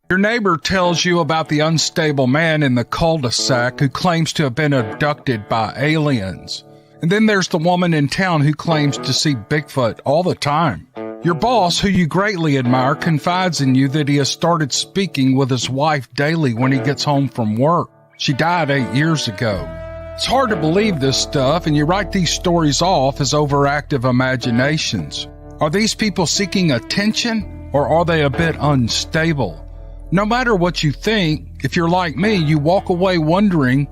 Your neighbor tells you about the unstable man in the cul-de-sac who claims to have been abducted by aliens. And then there's the woman in town who claims to see Bigfoot all the time. Your boss, who you greatly admire, confides in you that he has started speaking with his wife daily when he gets home from work. She died 8 years ago. It's hard to believe this stuff, and you write these stories off as overactive imaginations. Are these people seeking attention, or are they a bit unstable? No matter what you think, if you're like me, you walk away wondering,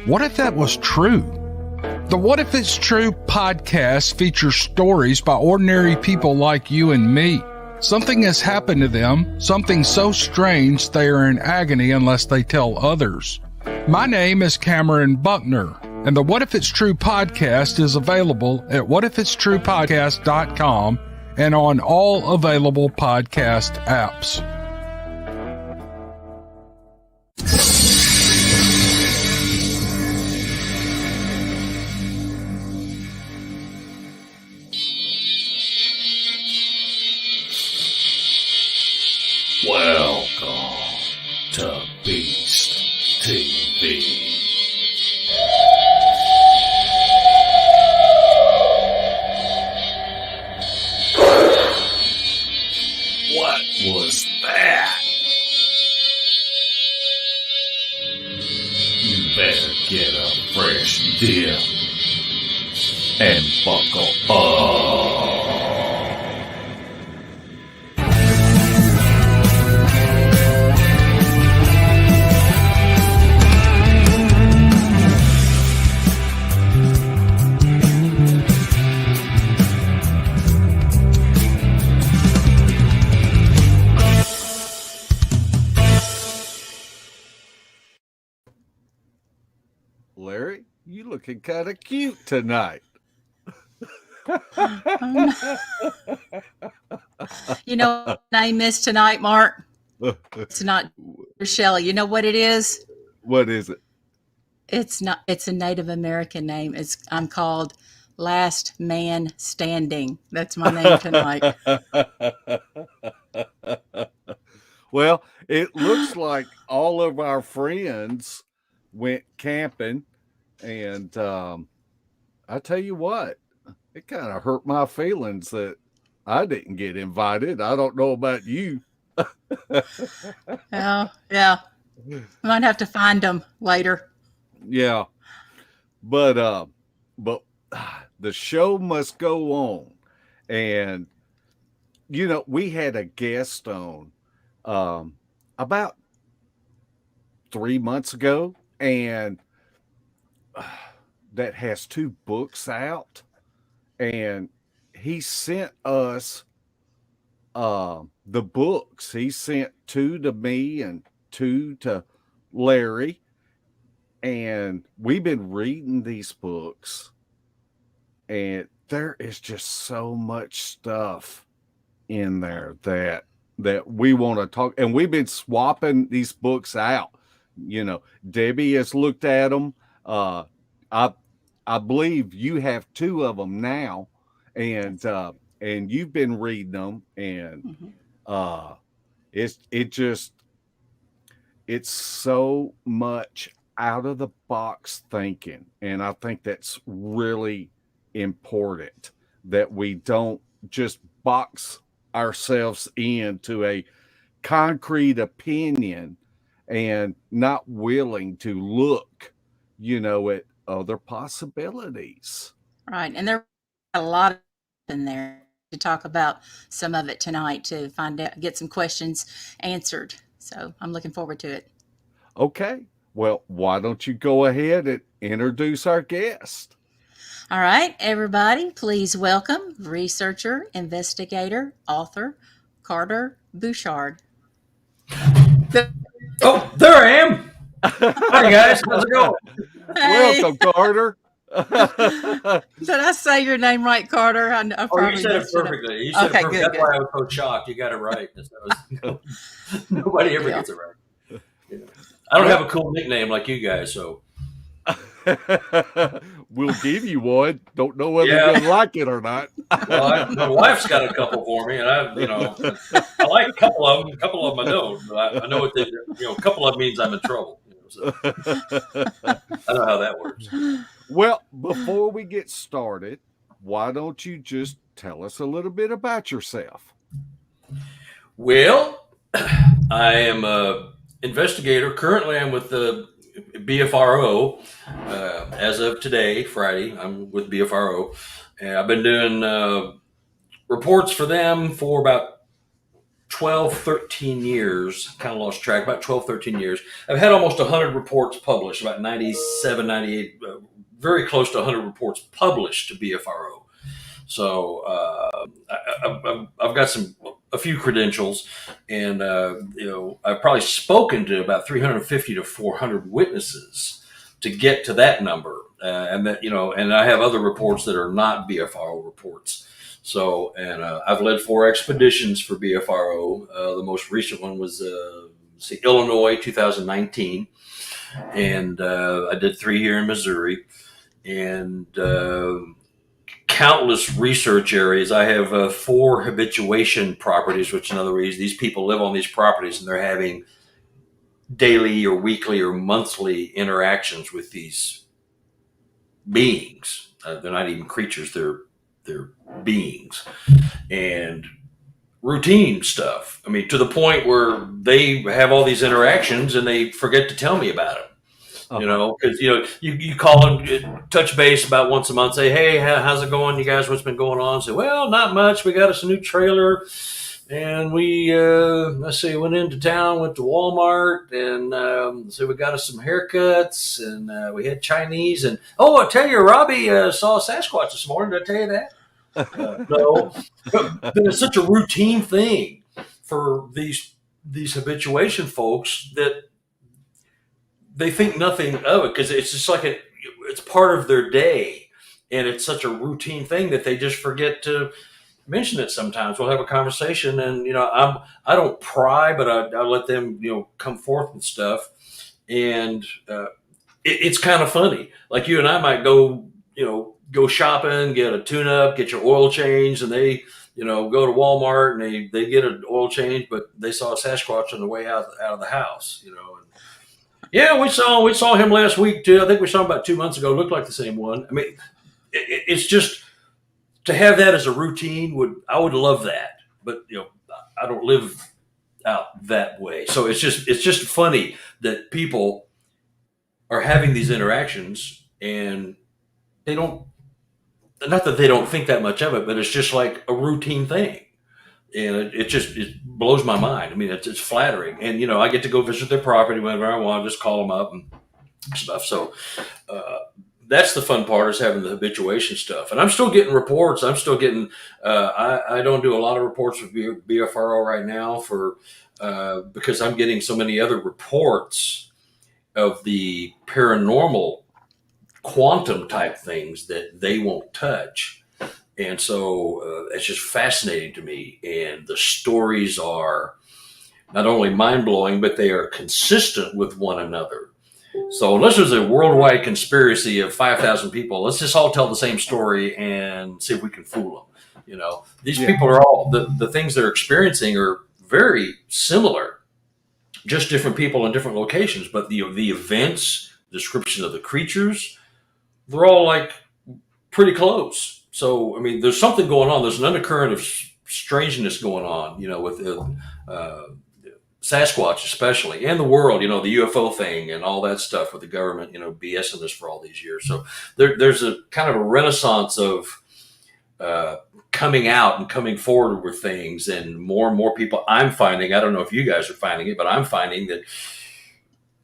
what if that was true? The What If It's True podcast features stories by ordinary people like you and me. Something has happened to them, something so strange they are in agony unless they tell others. My name is Cameron Buckner, and the What If It's True podcast is available at whatifitstruepodcast.com and on all available podcast apps. Welcome to Beast TV. What was that? You better get a fresh dip and buckle up. Larry, you looking kind of cute tonight. You know what my name is tonight, Mark? It's not Shelley. You know what it is? What is it? It's not. It's a Native American name. I'm called Last Man Standing. That's my name tonight. Well, it looks like all of our friends went camping, and I tell you what, it kind of hurt my feelings that I didn't get invited. I don't know about you. Oh, yeah. Might have to find them later. Yeah, but the show must go on, and you know, we had a guest on about 3 months ago, and that has 2 books out, and he sent us the books. He sent 2 to me and 2 to Larry, and we've been reading these books, and there is just so much stuff in there that we want to talk, and we've been swapping these books out. You know, Debbie has looked at them. I believe you have 2 of them now, and you've been reading them, and it's so much out of the box thinking, and I think that's really important, that we don't just box ourselves into a concrete opinion and not willing to look, you know, at other possibilities. Right. And there are a lot in there to talk about some of it tonight to find out, get some questions answered. So I'm looking forward to it. Okay. Well, why don't you go ahead and introduce our guest? All right, everybody, please welcome researcher, investigator, author, Carter Buschardt. Oh, there I am. Hi, guys. How's it going? Hey. Welcome, Carter. Did I say your name right, Carter? I You said it perfectly. You said Okay, it perfectly. good, That's good. why I was so shocked. You got it right. Nobody ever gets it right. I don't have a cool nickname like you guys, so. We'll give you one. Don't know whether Yeah. you'll like it or not. Well, my wife's got a couple for me, and I like a couple of them. A couple of them I don't. But I know what they, a couple of them means I'm in trouble. So I know how that works. Well, before we get started, why don't you just tell us a little bit about yourself? Well, I am a investigator. Currently, I'm with the BFRO. As of today, Friday, I'm with BFRO. And I've been doing reports for them for about 12, 13 years. Kind of lost track, about 12, 13 years. I've had almost 100 reports published, about 97, 98, very close to 100 reports published to BFRO. So I've got a few credentials, and I've probably spoken to about 350 to 400 witnesses to get to that number, and I have other reports that are not BFRO reports. So, and I've led 4 expeditions for BFRO. The most recent one was Illinois, 2019, and I did 3 here in Missouri, and countless research areas. I have 4 habituation properties, which in other words, these people live on these properties and they're having daily or weekly or monthly interactions with these beings. They're not even creatures, they're beings, and routine stuff. I mean, to the point where they have all these interactions and they forget to tell me about it. Because you call them, touch base about once a month, say, hey, how's it going, you guys? What's been going on? Say, well, not much. We got us a new trailer, and we went into town, went to Walmart, and so we got us some haircuts, and we had Chinese, and I tell you, Robbie saw a Sasquatch this morning. Did I tell you that? No, but it's such a routine thing for these habituation folks that they think nothing of it, because it's just like it's part of their day, and it's such a routine thing that they just forget to mention it. Sometimes we'll have a conversation, and I don't pry, but I let them come forth with stuff, and it's kind of funny. Like you and I might go shopping, get a tune-up, get your oil changed, and they go to Walmart and they get an oil change, but they saw a Sasquatch on the way out of the house, And, yeah, we saw him last week too. I think we saw him about 2 months ago. Looked like the same one. I mean, it's just to have that as a routine. I would love that, but I don't live out that way. So it's just funny that people are having these interactions, and they don't. Not that they don't think that much of it, but it's just like a routine thing. And it blows my mind. I mean, it's flattering. And, I get to go visit their property whenever I want, just call them up and stuff. So that's the fun part, is having the habituation stuff. And I'm still getting reports. I'm still getting, I don't do a lot of reports with BFRO right now because I'm getting so many other reports of the paranormal quantum type things that they won't touch. And so it's just fascinating to me. And the stories are not only mind-blowing, but they are consistent with one another. So unless there's a worldwide conspiracy of 5,000 people, let's just all tell the same story and see if we can fool them. These people are all, the things they're experiencing are very similar, just different people in different locations. But the events, description of the creatures, they're all like pretty close. So, I mean, there's something going on. There's an undercurrent of strangeness going on, with Sasquatch especially, and the world, the UFO thing and all that stuff with the government, BSing this for all these years. So there's a kind of a renaissance of coming out and coming forward with things, and more people I'm finding. I don't know if you guys are finding it, but I'm finding that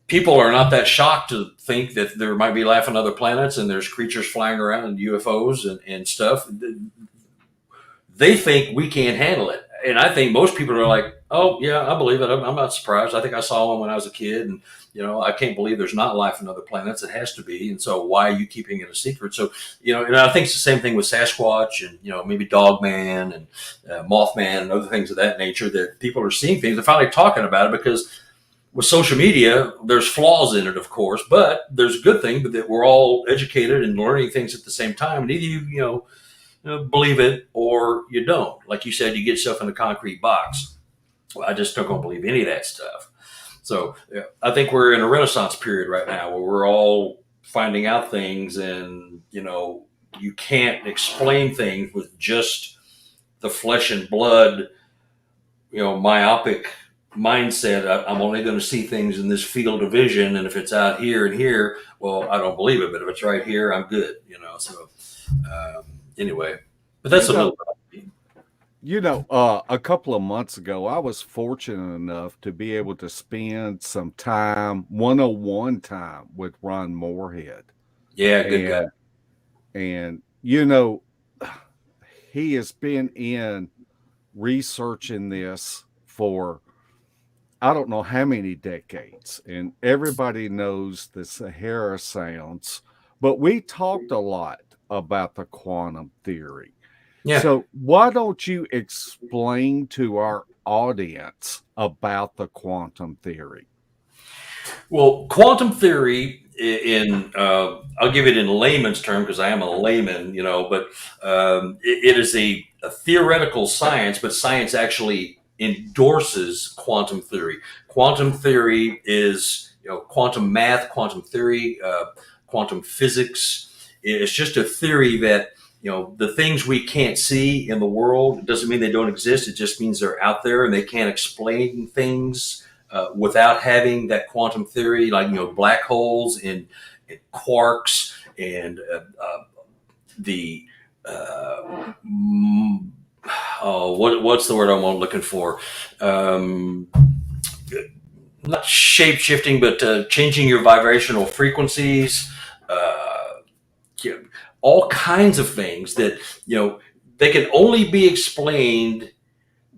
people are not that shocked to think that there might be life on other planets and there's creatures flying around in UFOs and stuff. They think we can't handle it. And I think most people are like, oh, yeah, I believe it. I'm not surprised. I think I saw one when I was a kid. And, I can't believe there's not life on other planets. It has to be. And so why are you keeping it a secret? So, and I think it's the same thing with Sasquatch and, maybe Dogman and Mothman and other things of that nature, that people are seeing things. They're finally talking about it because with social media, there's flaws in it, of course, but there's a good thing that we're all educated and learning things at the same time. And either believe it or you don't. Like you said, you get yourself in a concrete box. Well, I just don't gonna believe any of that stuff. So yeah, I think we're in a renaissance period right now where we're all finding out things, and you can't explain things with just the flesh and blood, myopic mindset. I'm only going to see things in this field of vision, and if it's out here and here, well, I don't believe it. But if it's right here, I'm good. So anyway, but that's a little. A couple of months ago, I was fortunate enough to be able to spend some time, one-on-one time with Ron Moorhead. Yeah, good guy. And, he has been in researching this for I don't know how many decades, and everybody knows the Sahara sounds, but we talked a lot about the quantum theory. Yeah. So why don't you explain to our audience about the quantum theory? Well, quantum theory, I'll give it in layman's term because I am a layman, but it is a theoretical science, but science actually endorses quantum theory. Quantum theory is, quantum math, quantum theory, quantum physics. It's just a theory that, the things we can't see in the world, it doesn't mean they don't exist. It just means they're out there and they can't explain things without having that quantum theory, like, black holes and quarks and what's the word I'm looking for? Not shape shifting, but changing your vibrational frequencies, all kinds of things that, they can only be explained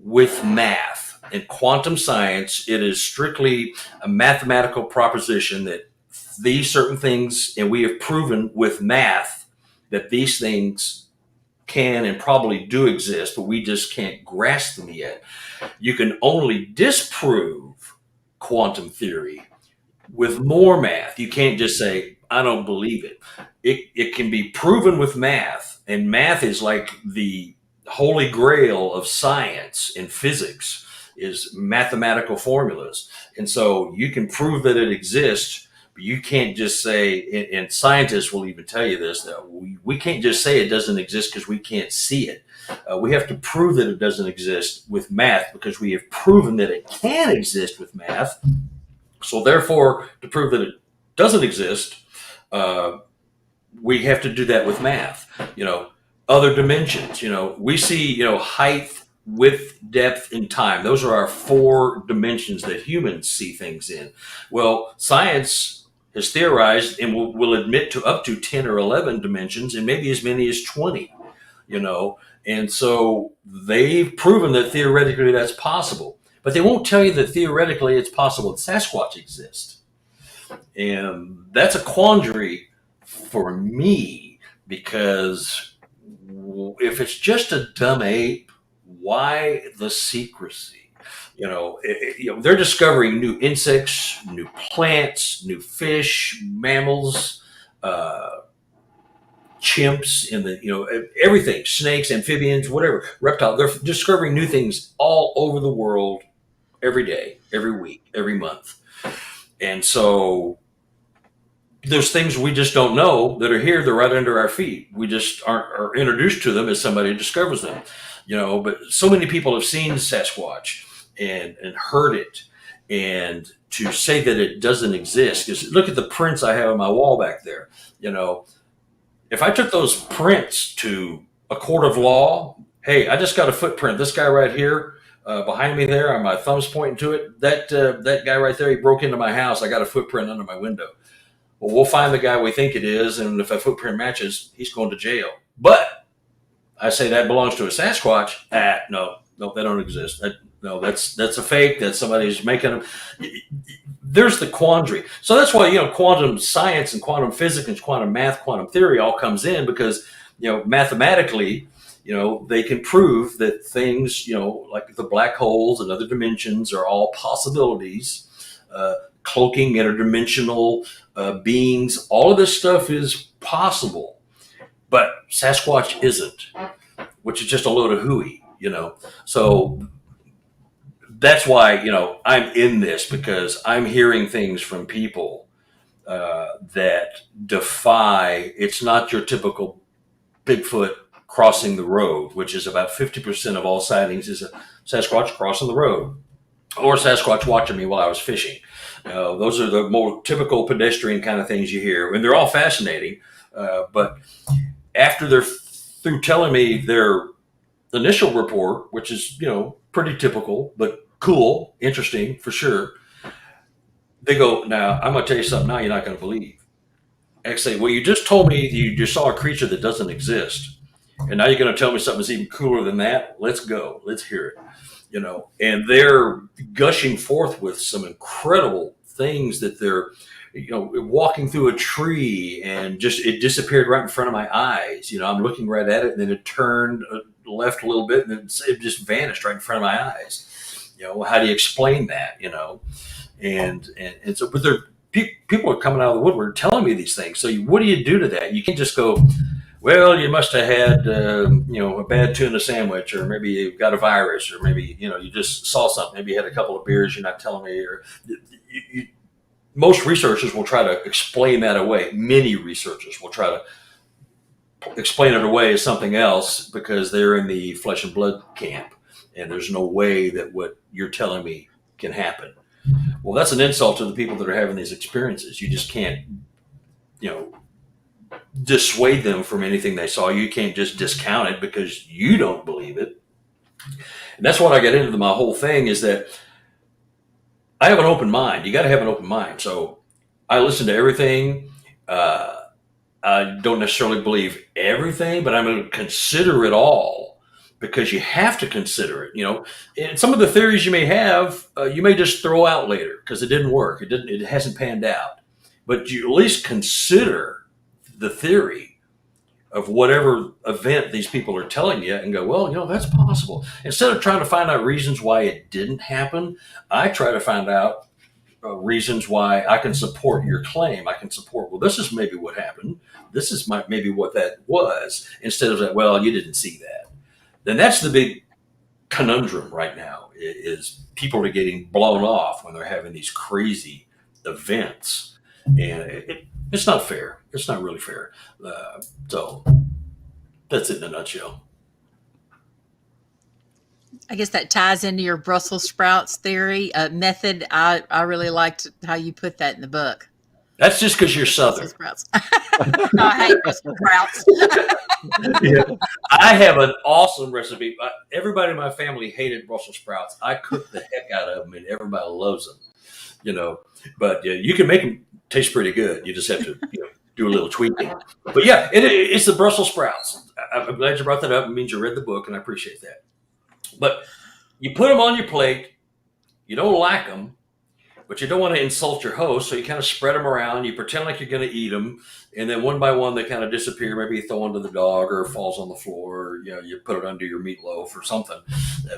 with math. In quantum science, it is strictly a mathematical proposition that these certain things, and we have proven with math that these things can and probably do exist, but we just can't grasp them yet. You can only disprove quantum theory with more math. You can't just say, I don't believe it. It can be proven with math, and math is like the holy grail of science and physics, is mathematical formulas. And so you can prove that it exists, but you can't just say, and scientists will even tell you this, that we can't just say it doesn't exist because we can't see it. We have to prove that it doesn't exist with math because we have proven that it can exist with math. So therefore, to prove that it doesn't exist, we have to do that with math. Other dimensions, we see, height, width, depth, and time. Those are our 4 dimensions that humans see things in. Well, science has theorized and will admit to up to 10 or 11 dimensions, and maybe as many as 20, and so they've proven that theoretically that's possible, but they won't tell you that theoretically it's possible that Sasquatch exists. And that's a quandary for me, because if it's just a dumb ape, why the secrecy? They're discovering new insects, new plants, new fish, mammals, chimps, in everything, snakes, amphibians, whatever, reptile. They're discovering new things all over the world every day, every week, every month. And so there's things we just don't know that are here. They're right under our feet. We just are introduced to them as somebody discovers them, but so many people have seen Sasquatch and heard it, and to say that it doesn't exist, because look at the prints I have on my wall back there. If I took those prints to a court of law, hey, I just got a footprint. This guy right here, behind me there, my thumb's pointing to it. That guy right there, he broke into my house. I got a footprint under my window. Well, we'll find the guy we think it is, and if that footprint matches, he's going to jail. But I say that belongs to a Sasquatch. No, they don't exist. That's a fake. That's somebody's making them. There's the quandary. So that's why, quantum science and quantum physics and quantum math, quantum theory all comes in, because, mathematically, they can prove that things, like the black holes and other dimensions are all possibilities. cloaking, interdimensional beings. All of this stuff is possible, but Sasquatch isn't, which is just a load of hooey, So that's why, I'm in this, because I'm hearing things from people that defy. It's not your typical Bigfoot crossing the road, which is about 50% of all sightings is a Sasquatch crossing the road, or Sasquatch watching me while I was fishing. Those are the more typical pedestrian kind of things you hear, and they're all fascinating. But after they're through telling me their initial report, which is, pretty typical, but cool, interesting for sure, they go, now, I'm going to tell you something now you're not going to believe. I say, well, you just told me you just saw a creature that doesn't exist. And now you're going to tell me something that's even cooler than that? Let's go. Let's hear it. And they're gushing forth with some incredible things that they're, walking through a tree and just it disappeared right in front of my eyes. I'm looking right at it, and then it turned left a little bit, and then it just vanished right in front of my eyes. How do you explain that? And so, but people are coming out of the woodwork telling me these things. So what do you do to that? You can't just go, well, you must have had, a bad tuna sandwich, or maybe you got a virus, or maybe, you just saw something. Maybe you had a couple of beers you're not telling me. Or most researchers will try to explain that away. Many researchers will try to explain it away as something else because they're in the flesh and blood camp, and there's no way that what you're telling me can happen. Well, that's an insult to the people that are having these experiences. You just can't, dissuade them from anything they saw. You can't just discount it because you don't believe it. And that's what I got into my whole thing, is that I have an open mind. You got to have an open mind. So I listen to everything. I don't necessarily believe everything, but I'm going to consider it all, because you have to consider it, and some of the theories you may have, you may just throw out later because it didn't work. It hasn't panned out, but you at least consider the theory of whatever event these people are telling you and go, well, that's possible. Instead of trying to find out reasons why it didn't happen, I try to find out reasons why I can support your claim. I can support, well, this is maybe what happened. This is maybe what that was, instead of that, well, you didn't see that. Then that's the big conundrum right now, is people are getting blown off when they're having these crazy events. And it's not fair. It's not really fair. So that's it in a nutshell. I guess that ties into your Brussels sprouts theory method. I really liked how you put that in the book. That's just because you're Southern. Brussels sprouts. No, I hate Brussels sprouts. Yeah. I have an awesome recipe. Everybody in my family hated Brussels sprouts. I cook the heck out of them, and everybody loves them. But you can make them taste pretty good. You just have to do a little tweaking. But yeah, it's the Brussels sprouts. I'm glad you brought that up. It means you read the book, and I appreciate that. But you put them on your plate. You don't like them, but you don't want to insult your host, so you kind of spread them around. You pretend like you're going to eat them, and then one by one they kind of disappear. Maybe you throw one to the dog, or it falls on the floor, or you put it under your meatloaf or something.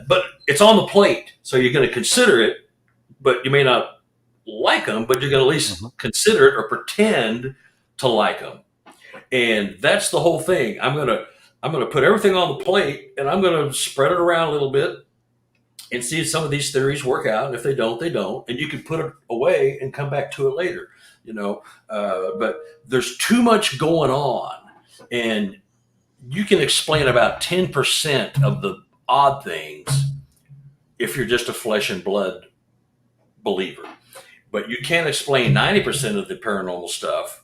But it's on the plate, so you're going to consider it, but you may not like them, but you're going to at least consider it or pretend to like them. And that's the whole thing. I'm going to put everything on the plate, and I'm going to spread it around a little bit and see if some of these theories work out. And if they don't, they don't. And you can put it away and come back to it later, but there's too much going on, and you can explain about 10% of the odd things if you're just a flesh and blood believer. But you can't explain 90% of the paranormal stuff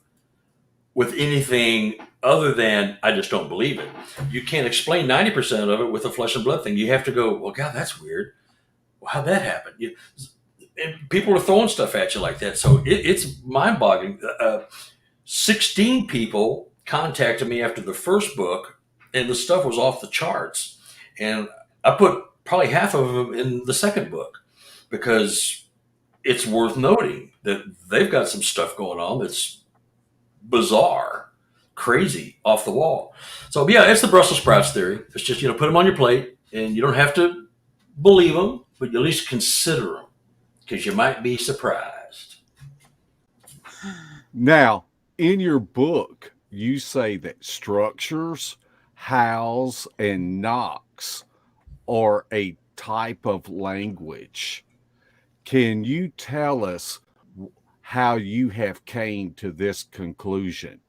with anything other than, I just don't believe it. You can't explain 90% of it with a flesh and blood thing. You have to go, well, God, that's weird. Well, how'd that happen? And people are throwing stuff at you like that. So it's mind-boggling. 16 people contacted me after the first book, and the stuff was off the charts. And I put probably half of them in the second book, because it's worth noting that they've got some stuff going on that's bizarre, crazy, off the wall. So yeah, it's the Brussels sprouts theory. It's just, put them on your plate, and you don't have to believe them, but you at least consider them, because you might be surprised. Now, in your book, you say that structures, howls, and knocks are a type of language. Can you tell us how you have came to this conclusion?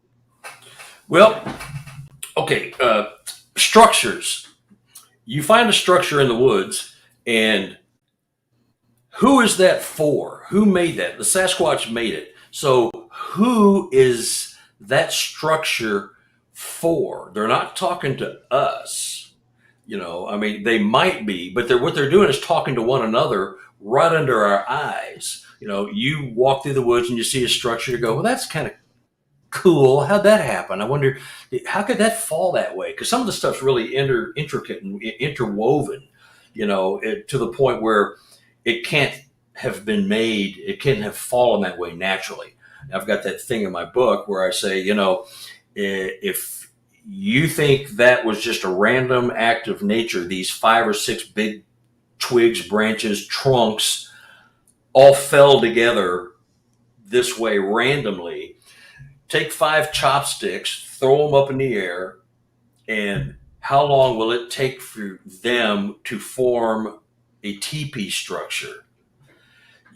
Well, okay, structures. You find a structure in the woods, and who is that for? Who made that? The Sasquatch made it. So who is that structure for? They're not talking to us. I mean, they might be, but what they're doing is talking to one another right under our eyes. You walk through the woods and you see a structure, you go, well, that's kind of cool. How'd that happen? I wonder, how could that fall that way? Because some of the stuff's really intricate and interwoven, to the point where it can't have been made, it can't have fallen that way naturally. I've got that thing in my book where I say, if you think that was just a random act of nature, these 5 or 6 big twigs, branches, trunks all fell together this way randomly, take 5 chopsticks, throw them up in the air, and how long will it take for them to form a teepee structure?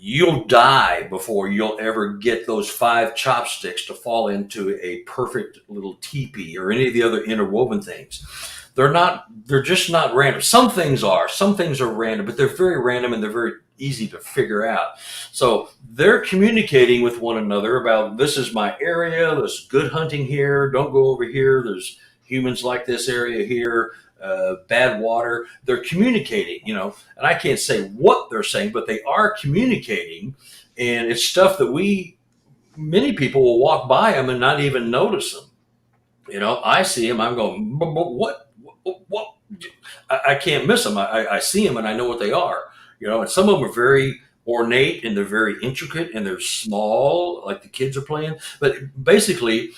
You'll die before you'll ever get those 5 chopsticks to fall into a perfect little teepee or any of the other interwoven things. They're just not random. Some things are random, but they're very random and they're very easy to figure out. So they're communicating with one another about, this is my area, there's good hunting here, don't go over here, there's humans like this area here, bad water. They're communicating, and I can't say what they're saying, but they are communicating, and it's stuff that many people will walk by them and not even notice them. I see them, I'm going, what? I can't miss them. I see them and I know what they are, and some of them are very ornate and they're very intricate and they're small, like the kids are playing. But basically,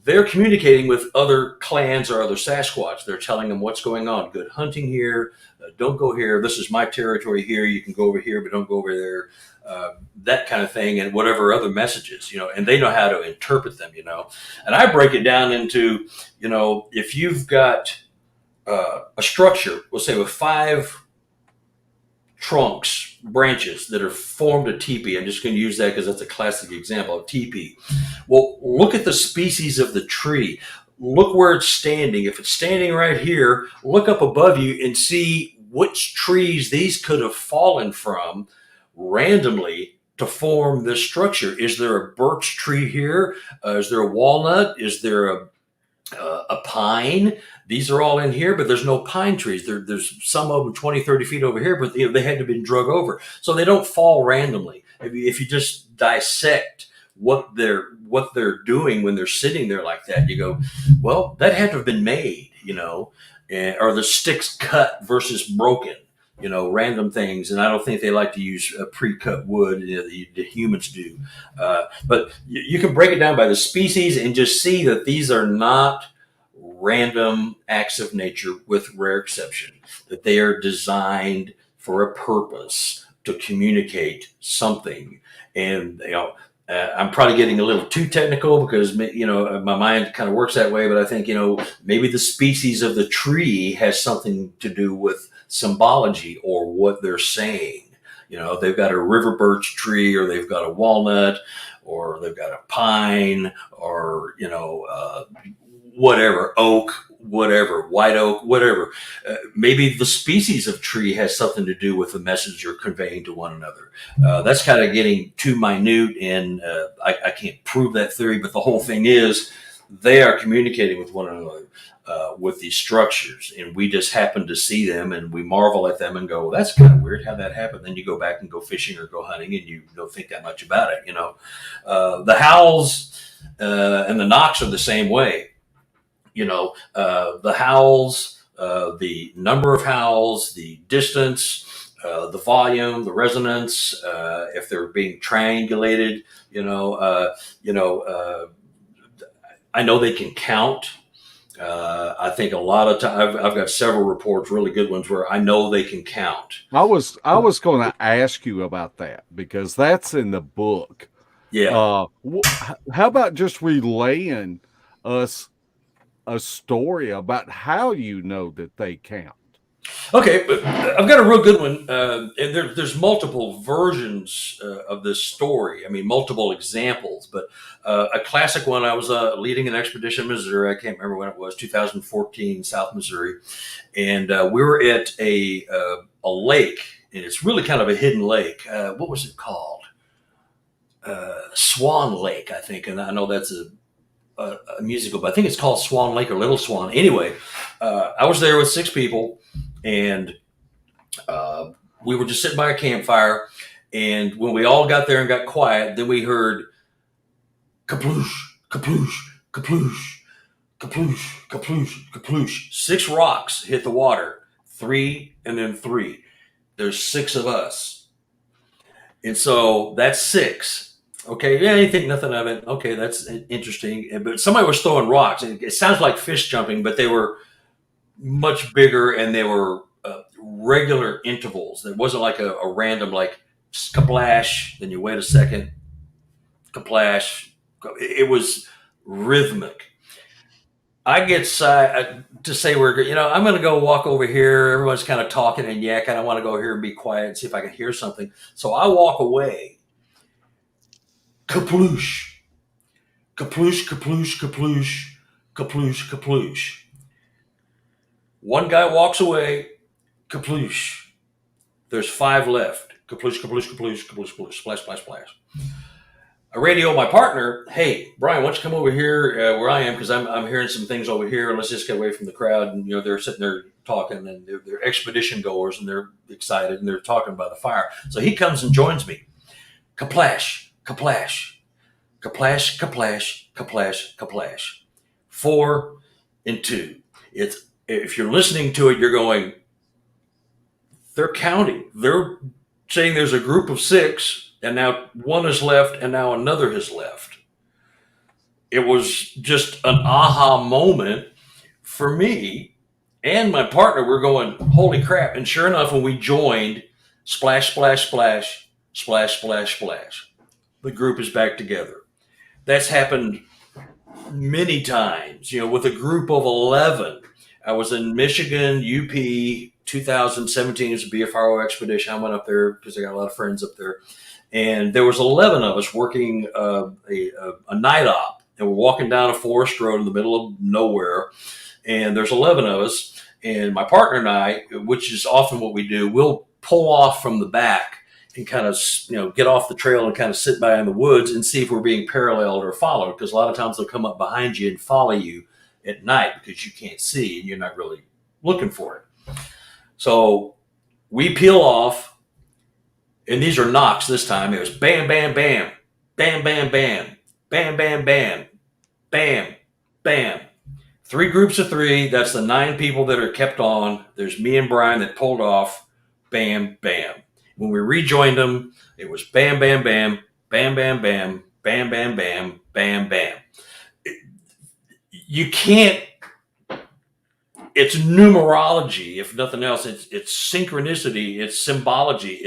they're communicating with other clans or other Sasquatch. They're telling them what's going on. Good hunting here. Don't go here. This is my territory here. You can go over here, but don't go over there. That kind of thing, and whatever other messages, and they know how to interpret them, And I break it down into, if you've got a structure, we'll say with 5 trunks, branches that are formed a teepee. I'm just going to use that because that's a classic example of teepee. Well, look at the species of the tree. Look where it's standing. If it's standing right here, look up above you and see which trees these could have fallen from randomly to form this structure. Is there a birch tree here? Is there a walnut? Is there a pine? These are all in here, but there's no pine trees. There's some of them 20, 30 feet over here, but they had to have been drug over. So they don't fall randomly. If you just dissect what they're doing when they're sitting there like that, you go, well, that had to have been made, or the sticks cut versus broken, random things. And I don't think they like to use pre-cut wood. The humans do. But you can break it down by the species and just see that these are not random acts of nature, with rare exception, that they are designed for a purpose to communicate something. And, I'm probably getting a little too technical because, my mind kind of works that way, but I think, maybe the species of the tree has something to do with symbology or what they're saying. They've got a river birch tree, or they've got a walnut, or they've got a pine, or, whatever, oak, whatever, white oak, whatever. Maybe the species of tree has something to do with the message you're conveying to one another. That's kind of getting too minute, and I can't prove that theory, but the whole thing is they are communicating with one another with these structures, and we just happen to see them and we marvel at them and go, well, that's kind of weird how that happened. Then you go back and go fishing or go hunting and you don't think that much about it. The howls and the knocks are the same way. The howls, the number of howls, the distance, the volume, the resonance, if they're being triangulated, I know they can count. I think a lot of time I've got several reports, really good ones, where I know they can count. I was going to ask you about that because that's in the book. Yeah. How about just relaying us a story about how you know that they count? Okay, but I've got a real good one, and there's multiple versions of this story. I mean, multiple examples, but a classic one. I was leading an expedition in Missouri. I can't remember when it was, 2014, South Missouri, and we were at a lake, and it's really kind of a hidden lake. What was it called? Swan Lake, I think, and I know that's a musical, but I think it's called Swan Lake or Little Swan. Anyway, I was there with 6 people, and we were just sitting by a campfire. And when we all got there and got quiet, then we heard kaploosh, kaploosh, kaploosh, kaploosh, kaploosh, kaploosh. 6 rocks hit the water, 3 and then 3. There's 6 of us. And so that's 6. Okay, yeah, you think nothing of it. Okay, that's interesting. But somebody was throwing rocks. And it sounds like fish jumping, but they were much bigger and they were regular intervals. It wasn't like a random, like, kaplash, then you wait a second, kaplash. It was rhythmic. I get to say I'm going to go walk over here. Everyone's kind of talking and yakking. I want to go here and be quiet and see if I can hear something. So I walk away. Kaploosh, kaploosh, kaploosh, kaploosh, kaploosh, kaploosh. One guy walks away. Kaploosh. There's 5 left. Kaploosh, kaploosh, kaploosh, kaploosh, kaploosh. Splash, splash, splash. I radio my partner. Hey, Brian, why don't you come over here where I am, because I'm hearing some things over here. Let's just get away from the crowd. And they're sitting there talking, and they're expedition goers, and they're excited, and they're talking by the fire. So he comes and joins me. Kaplash, kaplash, kaplash, kaplash, kaplash, kaplash. 4 and 2. It's, if you're listening to it, you're going, they're counting. They're saying there's a group of 6, and now 1 is left, and now another has left. It was just an aha moment for me and my partner. We're going, holy crap. And sure enough, when we joined, splash, splash, splash, splash, splash, splash, the group is back together. That's happened many times, with a group of 11. I was in Michigan, UP, 2017. It's a BFRO expedition. I went up there because I got a lot of friends up there. And there was 11 of us working a night op. And we're walking down a forest road in the middle of nowhere. And there's 11 of us. And my partner and I, which is often what we do, we'll pull off from the back and kind of, get off the trail and kind of sit by in the woods and see if we're being paralleled or followed. Because a lot of times they'll come up behind you and follow you at night because you can't see and you're not really looking for it. So we peel off, and these are knocks this time. It was bam, bam, bam, bam, bam, bam, bam, bam, bam, bam, bam. 3 groups of 3. That's the 9 people that are kept on. There's me and Brian that pulled off. Bam, bam. When we rejoined them, it was bam, bam, bam, bam, bam, bam, bam, bam, bam, bam, bam. You can't. It's numerology, if nothing else. It's synchronicity. It's symbology.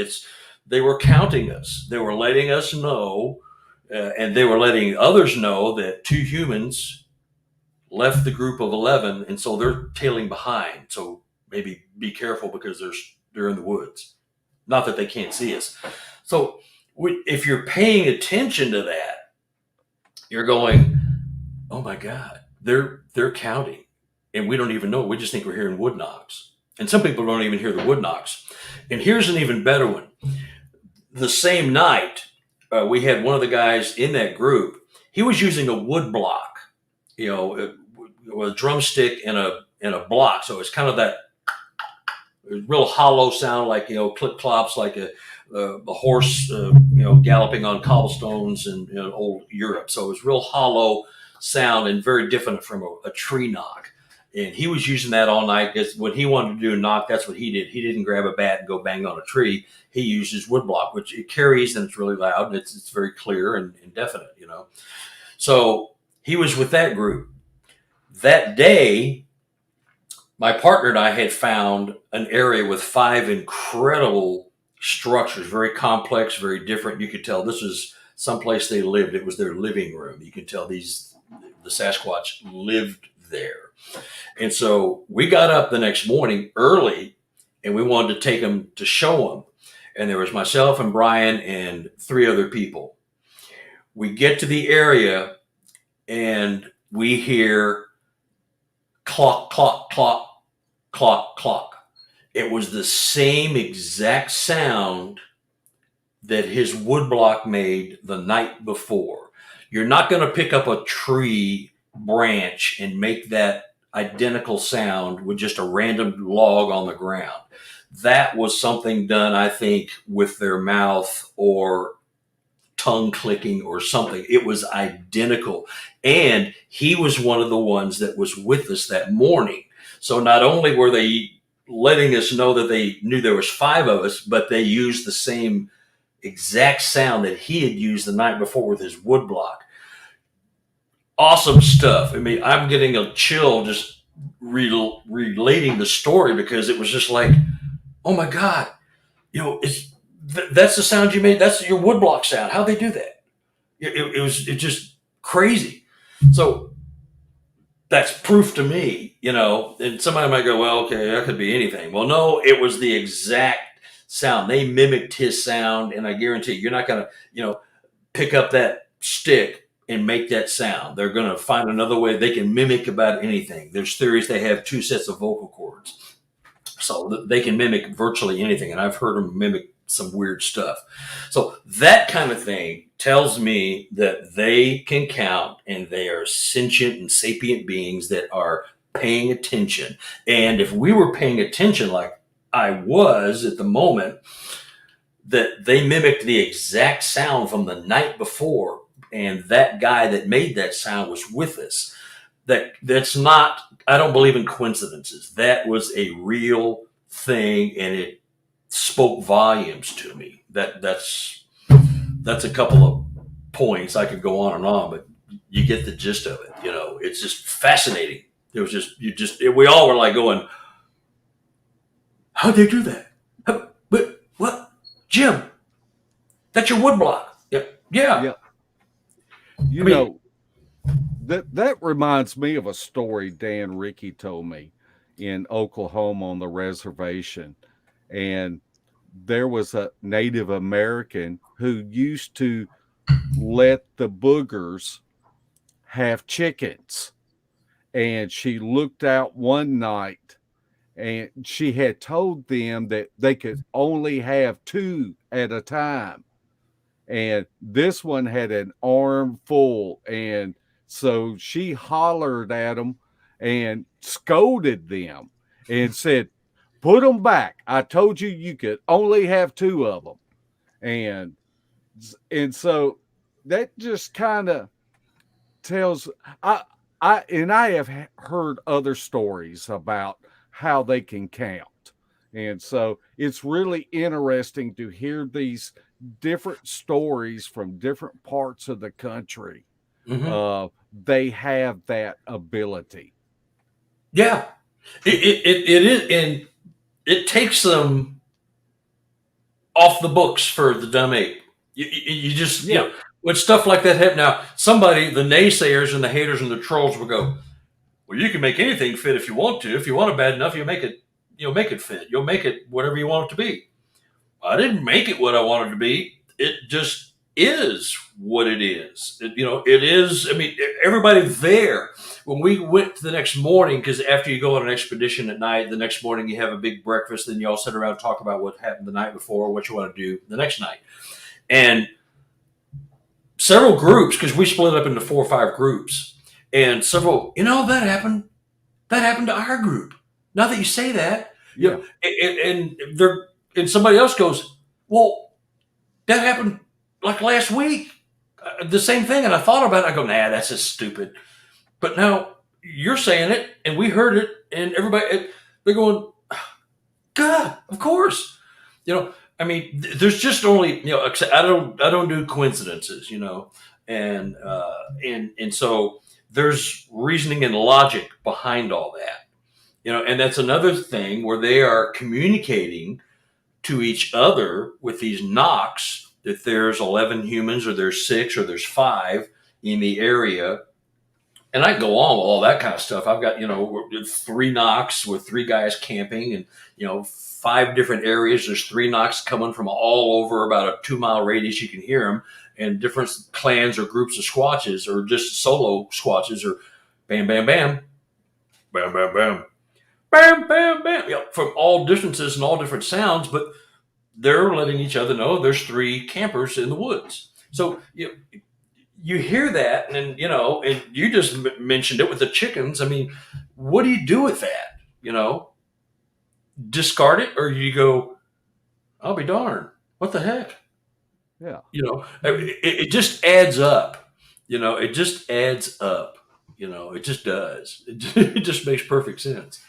They were counting us. They were letting us know, and they were letting others know that 2 humans left the group of 11, and so they're tailing behind. So maybe be careful because they're in the woods. Not that they can't see us. So if you're paying attention to that, you're going, oh my God, they're counting. And we don't even know. We just think we're hearing wood knocks. And some people don't even hear the wood knocks. And here's an even better one. The same night, we had one of the guys in that group. He was using a wood block, with a drumstick and a block. So it's kind of that real hollow sound, like, clip clops, like a horse, galloping on cobblestones in old Europe. So it was real hollow sound and very different from a tree knock. And he was using that all night because when he wanted to do a knock, that's what he did. He didn't grab a bat and go bang on a tree. He used his wood block, which it carries and it's really loud and it's very clear and definite, So he was with that group. That day, my partner and I had found an area with 5 incredible structures, very complex, very different. You could tell this was someplace they lived. It was their living room. You could tell the Sasquatch lived there. And so we got up the next morning early and we wanted to take them to show them. And there was myself and Brian and 3 other people. We get to the area and we hear clock, clock, clock, clock, clock. It was the same exact sound that his woodblock made the night before. You're not going to pick up a tree branch and make that identical sound with just a random log on the ground. That was something done, I think, with their mouth or tongue clicking or something. It was identical. And he was one of the ones that was with us that morning. So not only were they letting us know that they knew there was 5 of us, but they used the same exact sound that he had used the night before with his woodblock. Awesome stuff. I mean, I'm getting a chill just relating the story because it was just like, oh my God, that's the sound you made. That's your woodblock sound. How'd they do that? It was just crazy. So that's proof to me, and somebody might go, well, okay, that could be anything. Well, no, it was the exact sound. They mimicked his sound. And I guarantee you're not going to, pick up that stick and make that sound. They're going to find another way. They can mimic about anything. There's theories they have 2 sets of vocal cords. So they can mimic virtually anything. And I've heard them mimic some weird stuff. So that kind of thing tells me that they can count and they are sentient and sapient beings that are paying attention. And if we were paying attention like I was at the moment, that they mimicked the exact sound from the night before, and that guy that made that sound was with us. That's not, I don't believe in coincidences. That was a real thing, and it spoke volumes to me. That's a couple of points. I could go on, but you get the gist of it. It's just fascinating. It was we all were like going, how'd they do that? What? Jim, that's your woodblock. Yeah. That reminds me of a story Dan Ricky told me in Oklahoma on the reservation. And there was a Native American who used to let the boogers have chickens. And she looked out one night and she had told them that they could only have 2 at a time. And this one had an arm full. And so she hollered at them and scolded them and said, put them back. I told you could only have 2 of them. And so that just kind of tells, I have heard other stories about how they can count. And so it's really interesting to hear these different stories from different parts of the country. Mm-hmm. They have that ability. Yeah, it is. And it takes them off the books for the dumb ape. You just, when stuff like that happens. Now, the naysayers and the haters and the trolls will go, well, you can make anything fit if you want to. If you want it bad enough, you'll make it fit. You'll make it whatever you want it to be. I didn't make it what I wanted it to be. It just is what it is. It is. I mean, everybody there, when we went the next morning, because after you go on an expedition at night, the next morning you have a big breakfast, then you all sit around and talk about what happened the night before, what you want to do the next night. And several groups, because we split up into 4 or 5 groups, and several, that happened. That happened to our group. Now that you say that, and somebody else goes, well, that happened like last week. The same thing. And I thought about it. I go, nah, that's just stupid. But now you're saying it and we heard it and everybody, they're going, God, of course. I mean, there's just only, I don't do coincidences, and so there's reasoning and logic behind all that, and that's another thing where they are communicating to each other with these knocks. if there's 11 humans or there's 6 or there's 5 in the area, and I go on with all that kind of stuff. I've got, 3 knocks with 3 guys camping, and 5 different areas. There's 3 knocks coming from all over about a 2-mile radius. You can hear them, and different clans or groups of squatches or just solo squatches or bam, bam, bam, bam, bam, bam, bam, bam, bam, from all distances and all different sounds, but they're letting each other know there's 3 campers in the woods. So you hear that, and and you just mentioned it with the chickens. I mean, what do you do with that? Discard it, or you go, I'll be darned, what the heck? Yeah. It just adds up. It just adds up. It just does. It just makes perfect sense.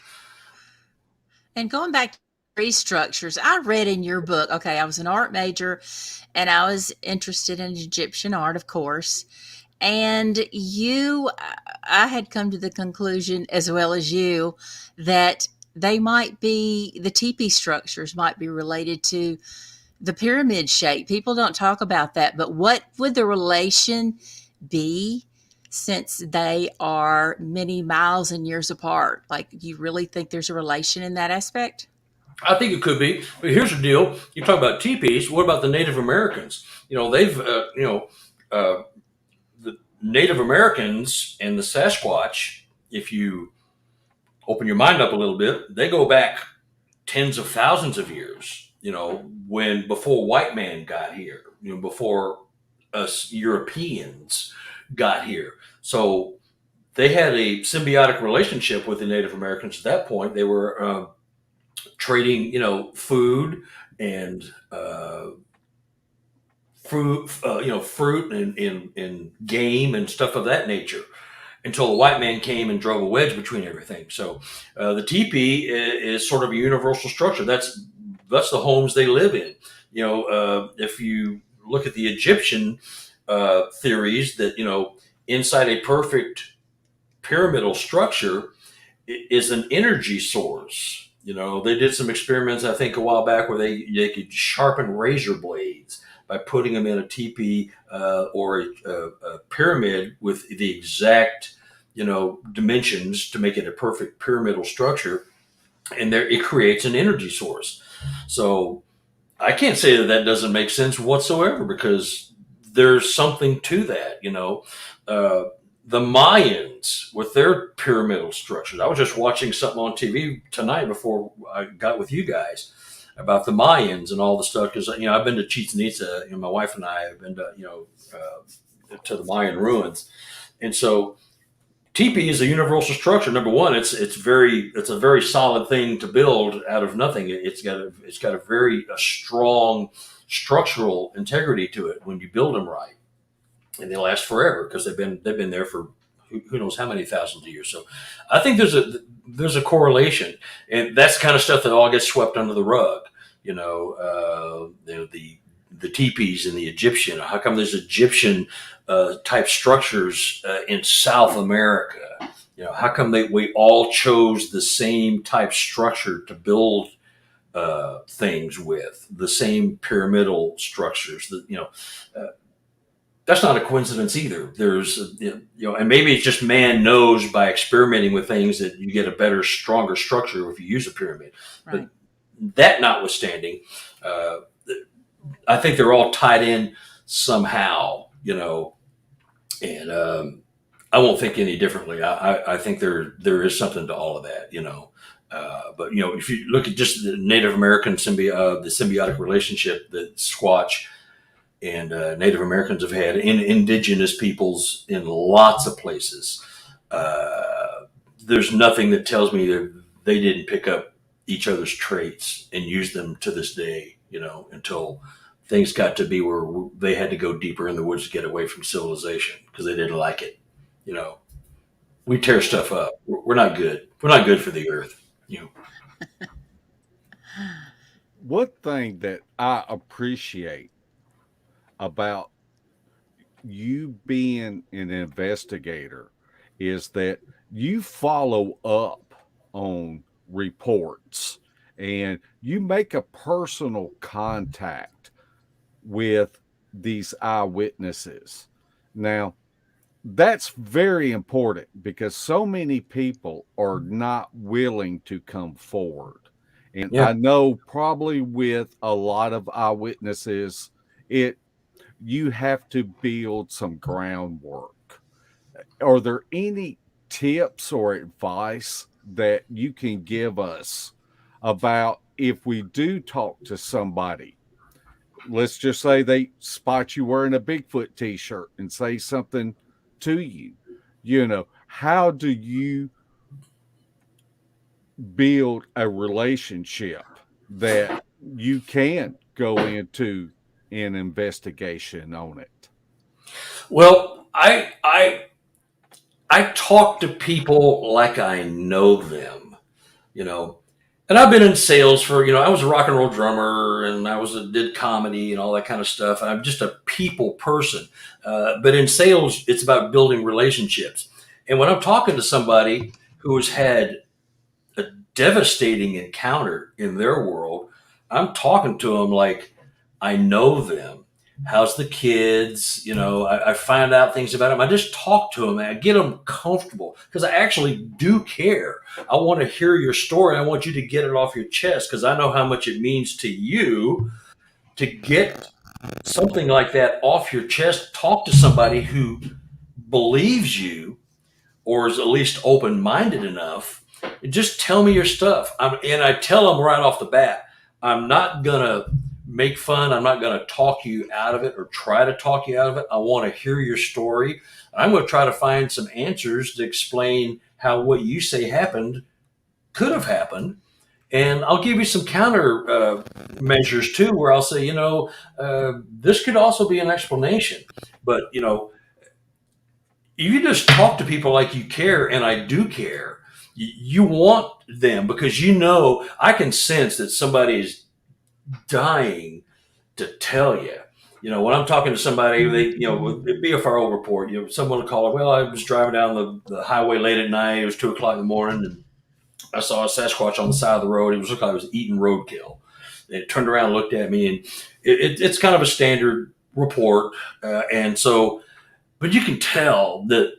And going back to tree structures, I read in your book, okay, I was an art major and I was interested in Egyptian art, of course. And I had come to the conclusion, as well as you, that the teepee structures might be related to the pyramid shape. People don't talk about that, but what would the relation be since they are many miles and years apart? Like, you really think there's a relation in that aspect? I think it could be. But here's the deal: you talk about teepees. What about the Native Americans? They've the Native Americans and the Sasquatch. If you open your mind up a little bit, they go back tens of thousands of years. When before white man got here. Before us Europeans got here. So they had a symbiotic relationship with the Native Americans at that point. They were trading, food and fruit and game and stuff of that nature, until the white man came and drove a wedge between everything. So the teepee is sort of a universal structure. That's the homes they live in. If you look at the Egyptian theories that inside a perfect pyramidal structure is an energy source. They did some experiments, I think, a while back where they could sharpen razor blades by putting them in a teepee or a pyramid with the exact dimensions to make it a perfect pyramidal structure, and there it creates an energy source. So I can't say that doesn't make sense whatsoever, because there's something to that. The Mayans with their pyramidal structures. I was just watching something on TV tonight before I got with you guys about the Mayans and all the stuff. Because I've been to Chichen Itza. My wife and I have been to the Mayan ruins, and so teepee is a universal structure. Number one, it's a very solid thing to build out of nothing. It's got a very strong structural integrity to it when you build them right, and they last forever because they've been there for who knows how many thousands of years. So I think there's a correlation, and that's the kind of stuff that all gets swept under the rug. The teepees and the Egyptian. How come there's Egyptian type structures in South America? How come we all chose the same type structure to build things with, the same pyramidal structures? That's not a coincidence either. There's, and maybe it's just man knows by experimenting with things that you get a better, stronger structure if you use a pyramid. Right. But that notwithstanding, I think they're all tied in somehow, and I won't think any differently. I think there is something to all of that, but if you look at just the Native American the symbiotic relationship that Squatch and Native Americans have had in indigenous peoples in lots of places, there's nothing that tells me that they didn't pick up each other's traits and use them to this day, until things got to be where they had to go deeper in the woods to get away from civilization because they didn't like it. We tear stuff up. We're not good. We're not good for the earth. One thing that I appreciate about you being an investigator is that you follow up on reports and you make a personal contact with these eyewitnesses. Now, that's very important because so many people are not willing to come forward. And Yeah. I know probably with a lot of eyewitnesses, you have to build some groundwork. Are there any tips or advice that you can give us about if we do talk to somebody? Let's just say they spot you wearing a Bigfoot t-shirt and say something to you. How do you build a relationship that you can go into an investigation on it? Well, I talk to people like I know them, you know. And I've been in sales for, I was a rock and roll drummer, and did comedy and all that kind of stuff. And I'm just a people person. But in sales, it's about building relationships. And when I'm talking to somebody who has had a devastating encounter in their world, I'm talking to them like I know them. How's the kids? I find out things about them. I just talk to them and I get them comfortable because I actually do care. I want to hear your story. I want you to get it off your chest because I know how much it means to you to get something like that off your chest. Talk to somebody who believes you or is at least open-minded enough. Just tell me your stuff. And I tell them right off the bat, I'm not going to make fun. I'm not going to talk you out of it or try to talk you out of it. I want to hear your story. I'm going to try to find some answers to explain how what you say happened could have happened. And I'll give you some counter measures too, where I'll say, this could also be an explanation. But, you just talk to people like you care, and I do care. You want them because I can sense that somebody is dying to tell you. When I'm talking to somebody, with the BFRO report, someone will call it, well, I was driving down the highway late at night. It was 2:00 in the morning, and I saw a Sasquatch on the side of the road. It looked like it was eating roadkill. And it turned around and looked at me, and it's kind of a standard report. But you can tell that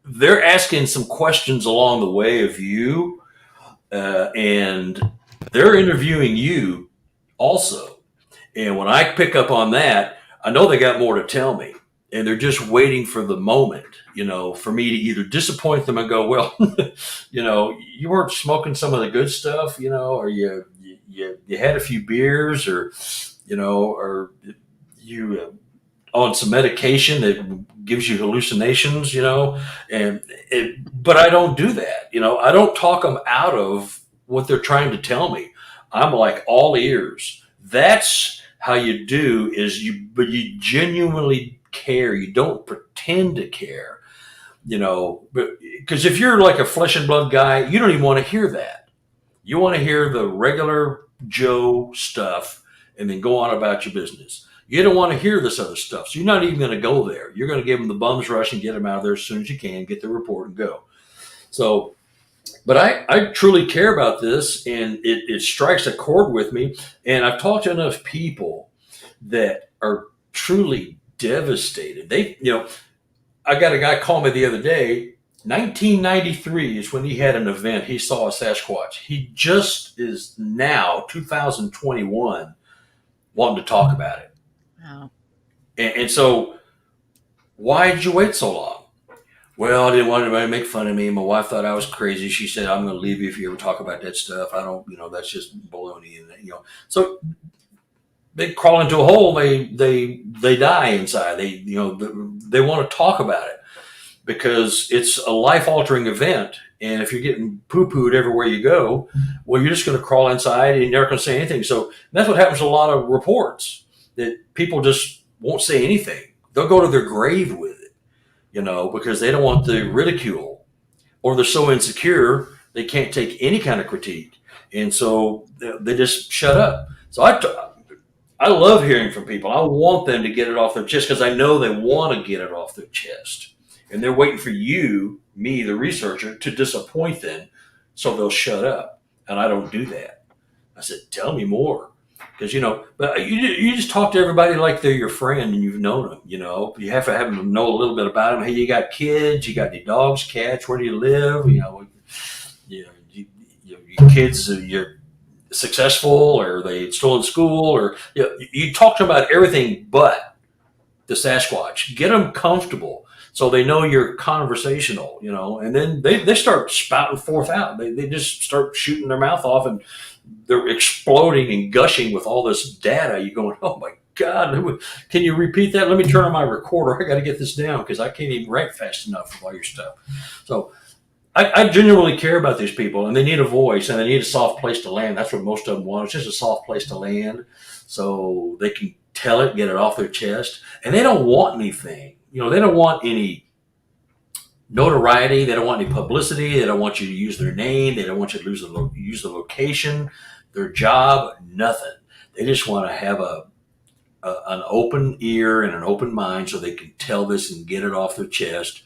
they're asking some questions along the way of you, and they're interviewing you also. And when I pick up on that, I know they got more to tell me. And they're just waiting for the moment, for me to either disappoint them and go, well, you weren't smoking some of the good stuff, or you had a few beers, or you on some medication that gives you hallucinations, but I don't do that. I don't talk them out of what they're trying to tell me. I'm like all ears. That's how you do but you genuinely care. You don't pretend to care, because if you're like a flesh and blood guy, you don't even want to hear that. You want to hear the regular Joe stuff and then go on about your business. You don't want to hear this other stuff. So you're not even going to go there. You're going to give them the bum's rush and get them out of there as soon as you can, get the report and go. So, but I truly care about this, and it strikes a chord with me. And I've talked to enough people that are truly devastated. I got a guy call me the other day. 1993 is when he had an event. He saw a Sasquatch. He just is now 2021 wanting to talk about it. Wow. And so, why did you wait so long? Well, I didn't want anybody to make fun of me. My wife thought I was crazy. She said, I'm going to leave you if you ever talk about that stuff. I don't, that's just baloney. And, so they crawl into a hole. They die inside. They want to talk about it because it's a life altering event. And if you're getting poo-pooed everywhere you go, well, you're just going to crawl inside and you're not going to say anything. So that's what happens to a lot of reports, that people just won't say anything. They'll go to their grave with it, because they don't want the ridicule, or they're so insecure they can't take any kind of critique. And so they just shut up. So I love hearing from people. I want them to get it off their chest because I know they want to get it off their chest. And they're waiting for you, me, the researcher, to disappoint them so they'll shut up. And I don't do that. I said, tell me more. Because, but you just talk to everybody like they're your friend and you've known them. You have to have them know a little bit about them. Hey, you got kids? You got any dogs, cats? Where do you live? Your kids, you're successful, or are they still in school? Or you talk to them about everything but the Sasquatch. Get them comfortable so they know you're conversational. And then they start spouting forth out. They just start shooting their mouth off, and they're exploding and gushing with all this data. You're going, oh my God, can you repeat that? Let me turn on my recorder. I got to get this down because I can't even write fast enough with all your stuff. So I genuinely care about these people, and they need a voice, and they need a soft place to land. That's what most of them want. It's just a soft place to land so they can tell it, get it off their chest. And they don't want anything. They don't want any notoriety. They don't want any publicity. They don't want you to use their name. They don't want you to use the location, their job, nothing. They just want to have an open ear and an open mind so they can tell this and get it off their chest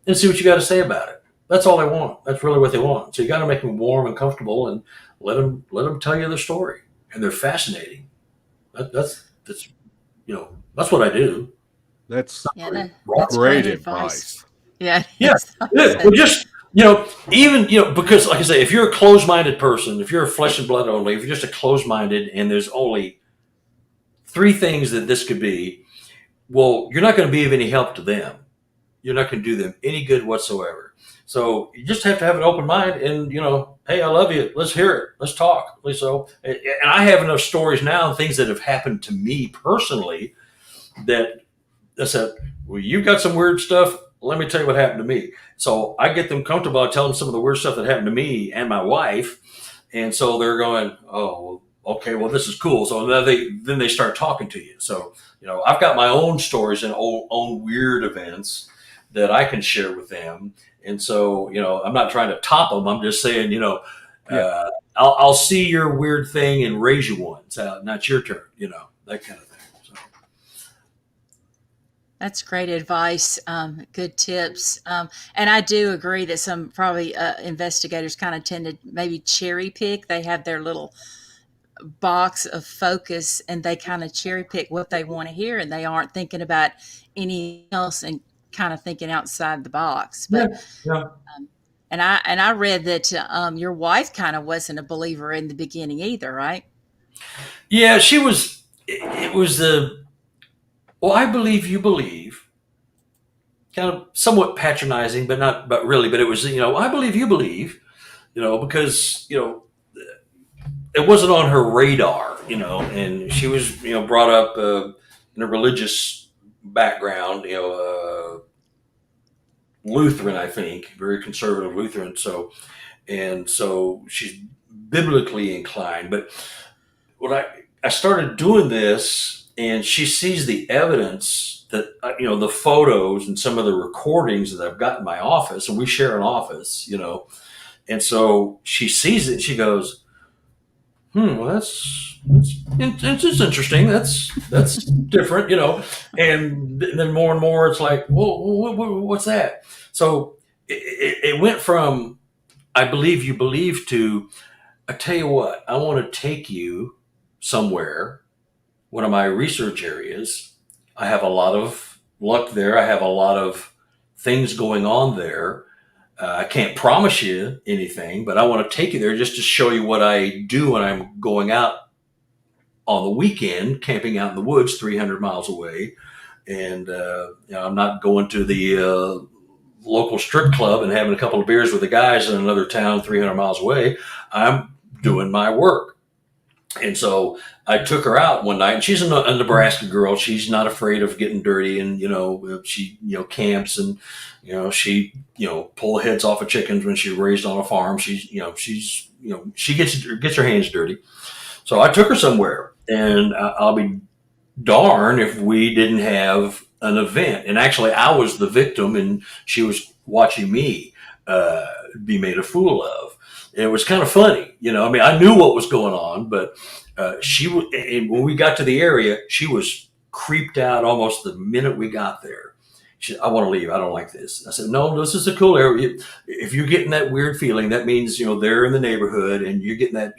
and see what you got to say about it. That's all they want. That's really what they want. So you got to make them warm and comfortable and let them tell you their story. And they're fascinating. That's what I do. That's that's great advice. Yeah. Yeah. Well, just, even, because like I say, if you're a closed-minded person, if you're a flesh and blood only, if you're just a closed-minded and there's only 3 things that this could be, well, you're not going to be of any help to them. You're not going to do them any good whatsoever. So you just have to have an open mind and, hey, I love you. Let's hear it. Let's talk. So, and I have enough stories now, things that have happened to me personally that I said, well, you've got some weird stuff. Let me tell you what happened to me. So I get them comfortable. I tell them some of the weird stuff that happened to me and my wife. And so they're going, oh, okay, well, this is cool. So then they start talking to you. So, I've got my own stories and own weird events that I can share with them. And so, I'm not trying to top them. I'm just saying, I'll see your weird thing and raise you one. So now it's your turn, that kind of thing. So. That's great advice. Good tips. And I do agree that some probably investigators kind of tend to maybe cherry pick. They have their little box of focus and they kind of cherry pick what they want to hear, and they aren't thinking about anything else and kind of thinking outside the box. But and I read that your wife kind of wasn't a believer in the beginning either, right? Yeah, she was. It was well, I believe you believe, kind of somewhat patronizing, but really, but it was, I believe you believe, because, it wasn't on her radar, and she was, brought up in a religious background, Lutheran, I think, very conservative Lutheran. So she's biblically inclined. But when I started doing this, and she sees the evidence that, the photos and some of the recordings that I've got in my office, and we share an office, and so she sees it and she goes, well, that's it's interesting. That's different, and then more and more it's like, well, what's that? So it went from, I believe you believe, to, I tell you what, I want to take you somewhere, one of my research areas. I have a lot of luck there. I have a lot of things going on there. I can't promise you anything, but I want to take you there just to show you what I do when I'm going out on the weekend, camping out in the woods 300 miles away. And I'm not going to the local strip club and having a couple of beers with the guys in another town 300 miles away. I'm doing my work. And so I took her out one night, and she's a Nebraska girl. She's not afraid of getting dirty, and, she, camps, and, she, pull the heads off of chickens when she was raised on a farm. She gets her hands dirty. So I took her somewhere, and I'll be darned if we didn't have an event. And actually I was the victim, and she was watching me be made a fool of. And it was kind of funny, I knew what was going on, but and when we got to the area, she was creeped out almost the minute we got there. She said, I want to leave. I don't like this. I said, no, this is a cool area. If you're getting that weird feeling, that means, they're in the neighborhood and you're getting that,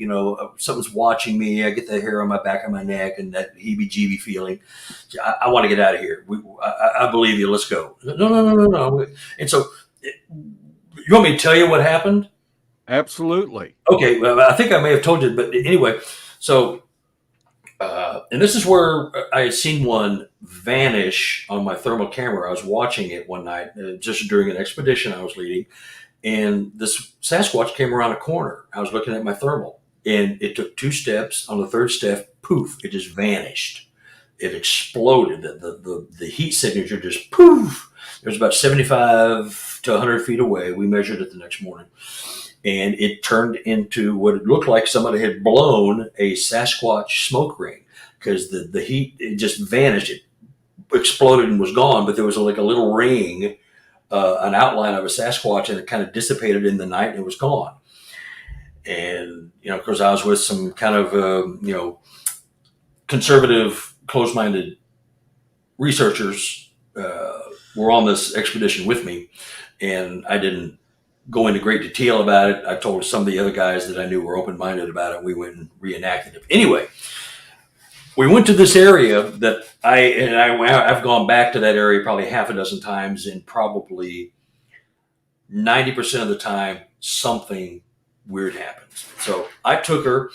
something's watching me. I get the hair on my back of my neck and that heebie-jeebie feeling. I want to get out of here. I believe you. Let's go. No. And so you want me to tell you what happened? Absolutely. Okay. Well, I think I may have told you, but anyway, so, and this is where I had seen one vanish on my thermal camera. I was watching it one night, just during an expedition I was leading, and this Sasquatch came around a corner. I was looking at my thermal, and it took 2 steps. On the 3rd step, poof, it just vanished. It exploded. The heat signature just poof. It was about 75 to 100 feet away. We measured it the next morning. And it turned into what it looked like somebody had blown a Sasquatch smoke ring, because the heat, it just vanished. It exploded and was gone, but there was like a little ring, an outline of a Sasquatch, and it kind of dissipated in the night and it was gone. And, of course, I was with some kind of, conservative, close-minded researchers were on this expedition with me, and I didn't go into great detail about it. I told some of the other guys that I knew were open-minded about it. We went and reenacted it. Anyway, we went to this area that I've gone back to that area probably half a dozen times, and probably 90% of the time something weird happens. So I took her,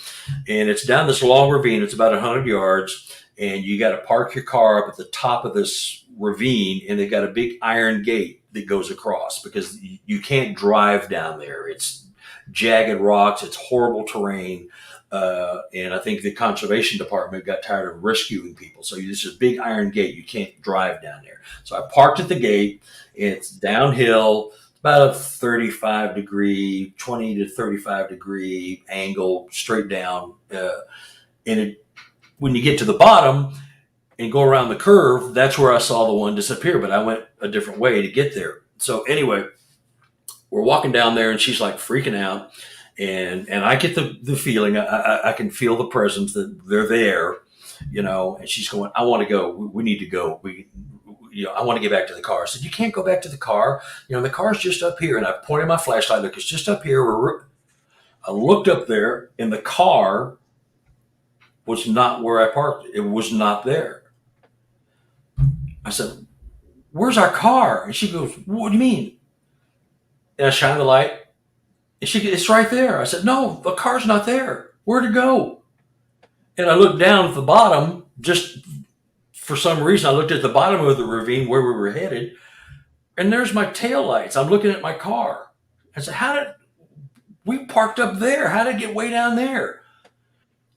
and it's down this long ravine. It's about 100 yards, and you got to park your car up at the top of this ravine, and they got a big iron gate that goes across, because you can't drive down there. It's jagged rocks. It's horrible terrain. And I think the conservation department got tired of rescuing people. So this is a big iron gate. You can't drive down there. So I parked at the gate. It's downhill, about a 20 to 35 degree angle straight down. When you get to the bottom and go around the curve, that's where I saw the one disappear, but I went a different way to get there. So anyway, we're walking down there, and she's like freaking out. And I get the feeling, I can feel the presence that they're there, and she's going, I want to go. We need to go. I want to get back to the car. I said, you can't go back to the car. The car's just up here. And I pointed my flashlight, look, it's just up here. I looked up there, and the car was not where I parked. It was not there. I said, where's our car? And she goes, what do you mean? And I shine the light, and it's right there. I said, no, the car's not there. Where'd it go? And I looked down at the bottom, just for some reason, I looked at the bottom of the ravine where we were headed, and there's my taillights. I'm looking at my car. I said, we parked up there. How did it get way down there?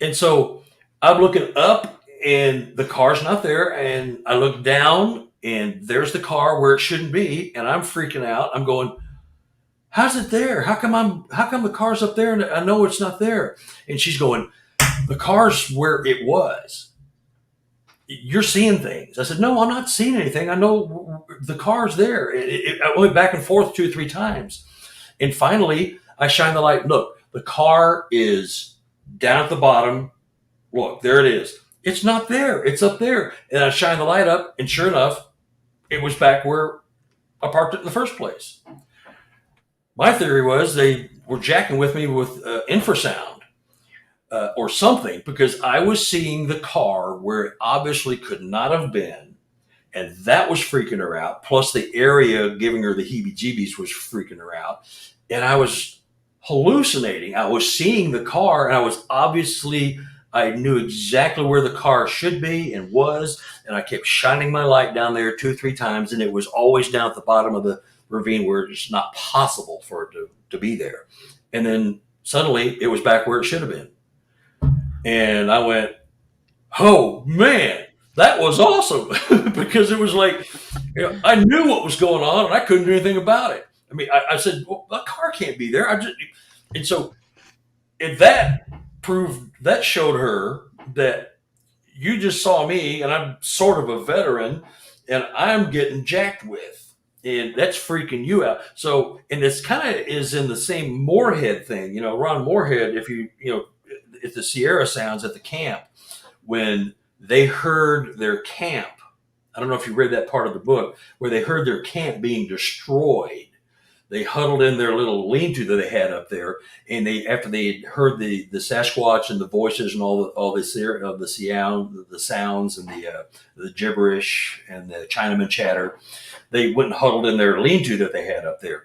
And so I'm looking up, and the car's not there. And I look down, and there's the car where it shouldn't be. And I'm freaking out. I'm going, how's it there? How come the car's up there and I know it's not there? And she's going, the car's where it was. You're seeing things. I said, no, I'm not seeing anything. I know the car's there. I went back and forth 2 or 3 times. And finally, I shine the light. Look, the car is down at the bottom. Look, there it is. It's not there. It's up there. And I shine the light up, and sure enough, it was back where I parked it in the first place. My theory was they were jacking with me with infrasound or something, because I was seeing the car where it obviously could not have been, and that was freaking her out. Plus the area giving her the heebie-jeebies was freaking her out. And I was hallucinating. I was seeing the car, and I knew exactly where the car should be and was, and I kept shining my light down there 2 or 3 times, and it was always down at the bottom of the ravine where it's not possible for it to be there. And then suddenly it was back where it should have been. And I went, oh man, that was awesome. Because it was like, I knew what was going on, and I couldn't do anything about it. I mean, I said, well, the car can't be there. And that showed her that you just saw me, and I'm sort of a veteran, and I'm getting jacked with. And that's freaking you out. So, and this kind of is in the same Moorhead thing. Ron Moorhead, if the Sierra Sounds at the camp, when they heard their camp I don't know if you read that part of the book where they heard their camp being destroyed. They huddled in their little lean-to that they had up there, and after they had heard the Sasquatch and the voices and all the sounds and the gibberish and the Chinaman chatter, they went and huddled in their lean-to that they had up there,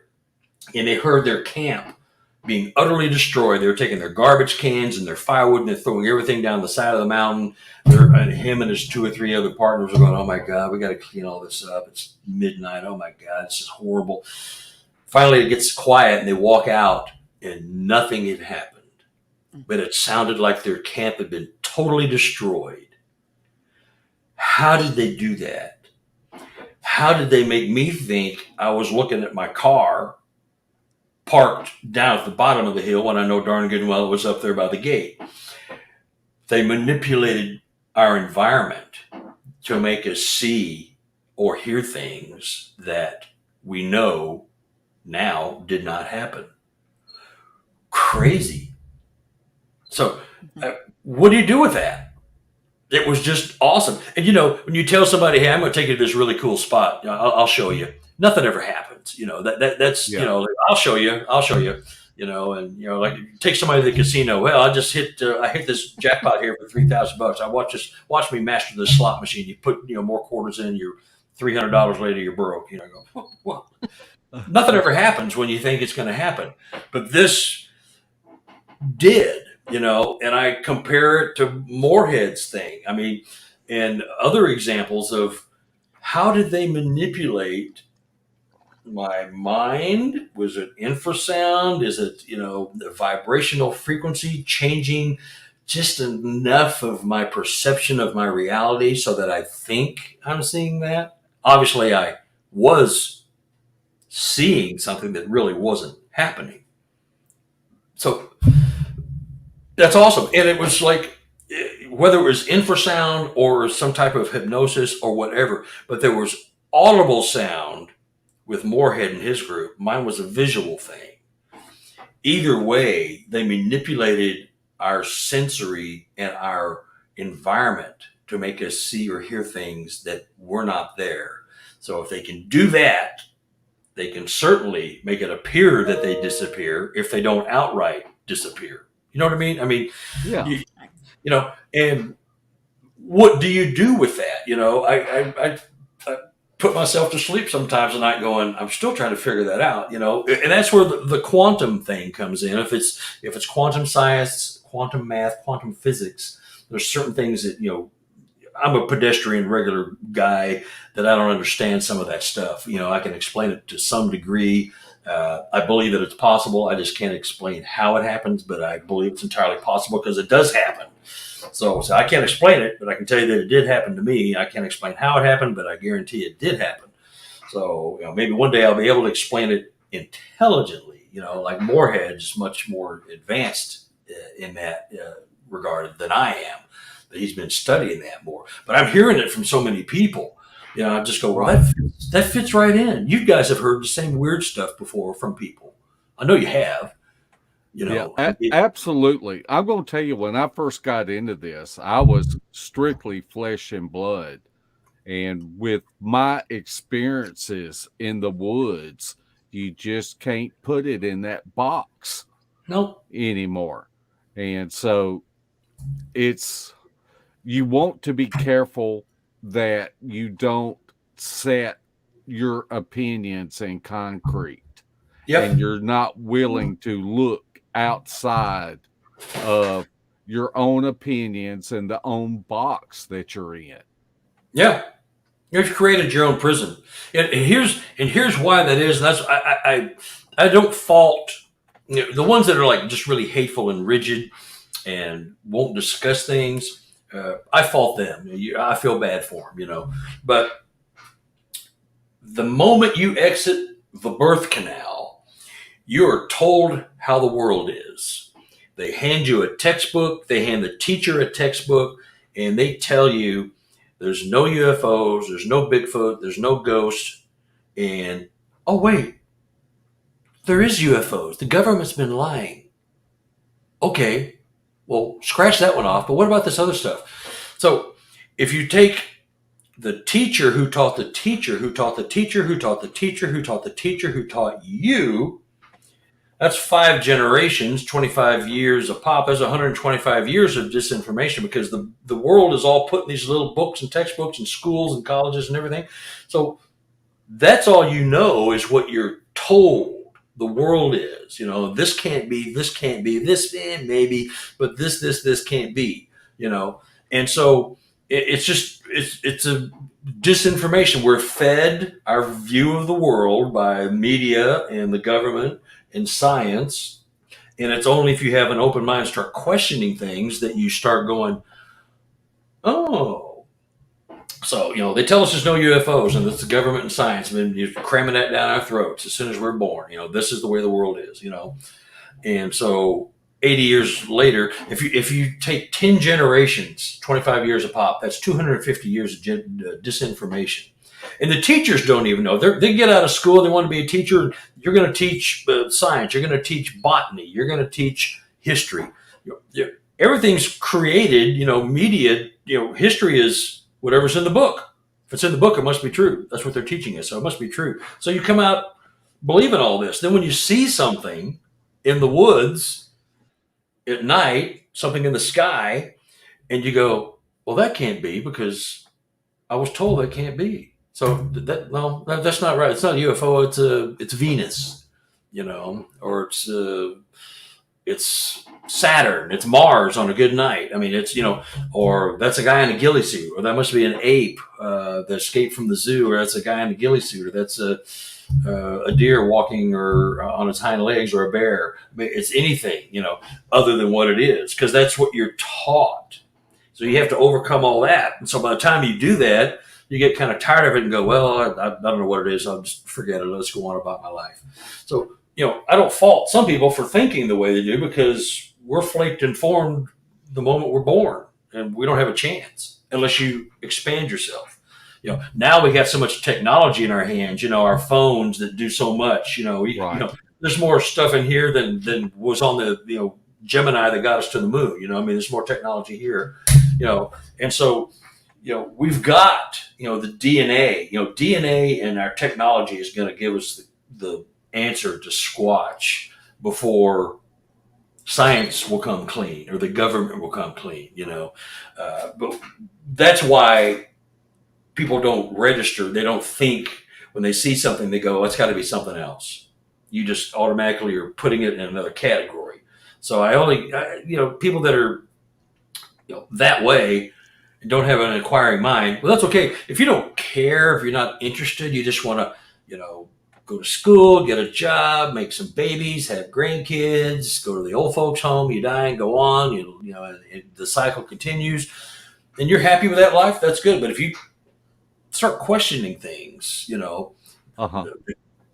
and they heard their camp being utterly destroyed. They were taking their garbage cans and their firewood and they're throwing everything down the side of the mountain. Him and his 2 or 3 other partners are going, "Oh my God, we got to clean all this up. It's midnight. Oh my God, this is horrible." Finally, it gets quiet and they walk out and nothing had happened. But it sounded like their camp had been totally destroyed. How did they do that? How did they make me think I was looking at my car parked down at the bottom of the hill when I know darn good and well it was up there by the gate? They manipulated our environment to make us see or hear things that we know now did not happen. Crazy. So what do you do with that? It was just awesome. And when you tell somebody, "Hey, I'm going to take you to this really cool spot. I'll show you," nothing ever happens. That's I'll show you. And like take somebody to the casino. "Well, I just hit this jackpot here for $3,000. Watch me master this slot machine. You put more quarters in, you're $300 later, you're broke." Go, well, nothing ever happens when you think it's going to happen, but this did. And I compare it to Moorhead's thing. I mean, and other examples of how did they manipulate my mind? Was it infrasound? Is it, the vibrational frequency changing just enough of my perception of my reality so that I think I'm seeing that? Obviously, I was seeing something that really wasn't happening. So that's awesome. And it was like, whether it was infrasound or some type of hypnosis or whatever, but there was audible sound with Moorhead and his group. Mine was a visual thing. Either way, they manipulated our sensory and our environment to make us see or hear things that were not there. So if they can do that, they can certainly make it appear that they disappear if they don't outright disappear. You know what I mean? I mean, Yeah. And what do you do with that? I put myself to sleep sometimes at night going, I'm still trying to figure that out, and that's where the quantum thing comes in. If it's quantum science, quantum math, quantum physics, there's certain things that, I'm a pedestrian, regular guy that I don't understand some of that stuff. I can explain it to some degree. I believe that it's possible. I just can't explain how it happens, but I believe it's entirely possible because it does happen. So I can't explain it, but I can tell you that it did happen to me. I can't explain how it happened, but I guarantee it did happen. So maybe one day I'll be able to explain it intelligently. Like Moorhead's much more advanced in that regard than I am. But he's been studying that more. But I'm hearing it from so many people. I just go, well, that fits right in. You guys have heard the same weird stuff before from people. I know you have. Absolutely. I'm going to tell you, when I first got into this, I was strictly flesh and blood. And with my experiences in the woods, you just can't put it in that box anymore. And so you want to be careful that you don't set your opinions in concrete. Yep. And you're not willing to look outside of your own opinions and the own box that you're in. Yeah. You've created your own prison. And here's why that is. And that's I don't fault the ones that are like just really hateful and rigid and won't discuss things. I fault them. I feel bad for them, But the moment you exit the birth canal, you are told how the world is. They hand you a textbook. They hand the teacher a textbook, and they tell you there's no UFOs, there's no Bigfoot, there's no ghosts, and oh wait, there is UFOs. The government's been lying. Okay. Well, scratch that one off, but what about this other stuff? So if you take the teacher who taught the teacher who taught the teacher who taught the teacher who taught the teacher who taught you, that's 5 generations, 25 years a pop. That's 125 years of disinformation, because the world is all put in these little books and textbooks and schools and colleges and everything. So that's all you know, is what you're told the world is. This can't be, this can't be, this maybe, but this can't be, And so it's a disinformation. We're fed our view of the world by media and the government and science. And it's only if you have an open mind and start questioning things that you start going, oh. So, they tell us there's no UFOs, and it's the government and science. I mean, you're cramming that down our throats as soon as we're born. This is the way the world is, And so 80 years later, if you take 10 generations, 25 years a pop, that's 250 years of disinformation. And the teachers don't even know. They get out of school, they want to be a teacher. You're going to teach science. You're going to teach botany. You're going to teach history. Everything's created, media, history is whatever's in the book. If it's in the book, it must be true. That's what they're teaching us. So it must be true. So you come out believing all this. Then when you see something in the woods at night, something in the sky, and you go, well, that can't be, because I was told that can't be. So that's not right. It's not a UFO. It's Venus, or it's Saturn. It's Mars on a good night. I mean, it's, or that's a guy in a ghillie suit, or that must be an ape that escaped from the zoo, or that's a guy in a ghillie suit, or that's a deer walking or on its hind legs, or a bear. I mean, it's anything, other than what it is, because that's what you're taught. So you have to overcome all that. And so by the time you do that, you get kind of tired of it and go, well, I don't know what it is. I'll just forget it. Let's go on about my life. So, I don't fault some people for thinking the way they do, because we're flaked and formed the moment we're born, and we don't have a chance unless you expand yourself. Now we got so much technology in our hands, our phones that do so much, Right. There's more stuff in here than was on the, Gemini that got us to the moon. I mean, there's more technology here, and so, we've got, the DNA, DNA and our technology is going to give us the answer to Squatch before science will come clean, or the government will come clean, but that's why people don't register. They don't think when they see something, they go, oh, it's got to be something else. You just automatically are putting it in another category. So people that are, that way, and don't have an inquiring mind, well, that's okay. If you don't care, if you're not interested, you just want to, go to school, get a job, make some babies, have grandkids, go to the old folks' home, you die and go on, the cycle continues, and you're happy with that life, that's good. But if you start questioning things, the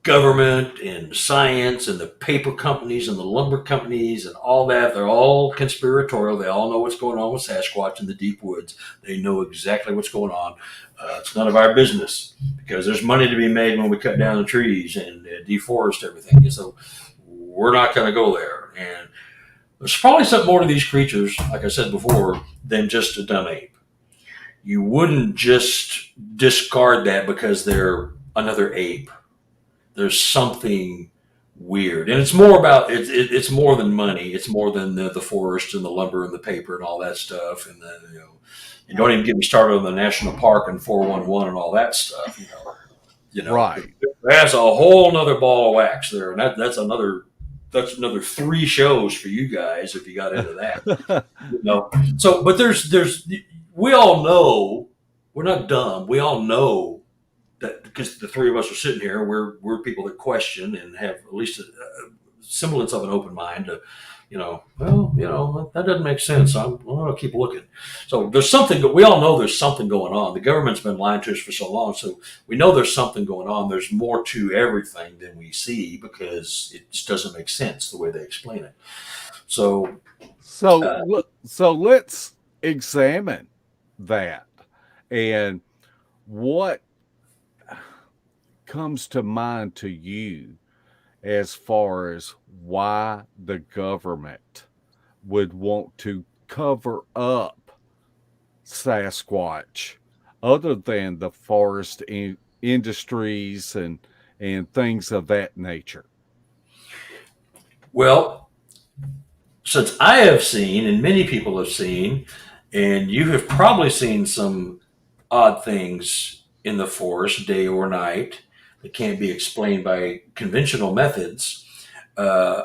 government and science and the paper companies and the lumber companies and all that, they're all conspiratorial. They all know what's going on with Sasquatch in the deep woods. They know exactly what's going on. It's none of our business, because there's money to be made when we cut down the trees and deforest everything. And so we're not going to go there. And there's probably something more to these creatures, like I said before, than just a dumb ape. You wouldn't just discard that because they're another ape. There's something weird, and it's more about it's more than money. It's more than the forest and the lumber and the paper and all that stuff. And then and don't even get me started on the national park and 411 and all that stuff. Right. That's a whole nother ball of wax there, and that's another 3 shows for you guys if you got into that. So, but there's we all know, we're not dumb. We all know that, because the 3 of us are sitting here, we're people that question and have at least a semblance of an open mind to, that doesn't make sense. I'm going to keep looking. So there's something, we all know there's something going on. The government's been lying to us for so long. So we know there's something going on. There's more to everything than we see, because it just doesn't make sense the way they explain it. So let's examine that, and what comes to mind to you as far as why the government would want to cover up Sasquatch other than the forest industries and things of that nature? Well, since I have seen, and many people have seen, and you have probably seen some odd things in the forest, day or night, that can't be explained by conventional methods. Uh,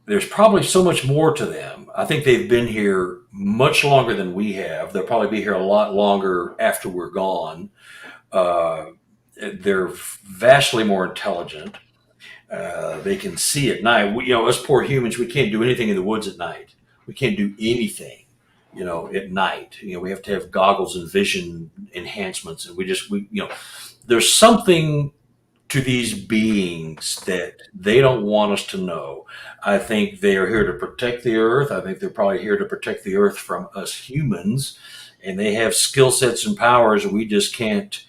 there's probably so much more to them. I think they've been here much longer than we have. They'll probably be here a lot longer after we're gone. Uh, they're vastly more intelligent. They can see at night. Us poor humans, we can't do anything in the woods at night. We can't do anything, at night. We have to have goggles and vision enhancements, and there's something to these beings that they don't want us to know. I think they are here to protect the earth. I think they're probably here to protect the earth from us humans, and they have skill sets and powers we just can't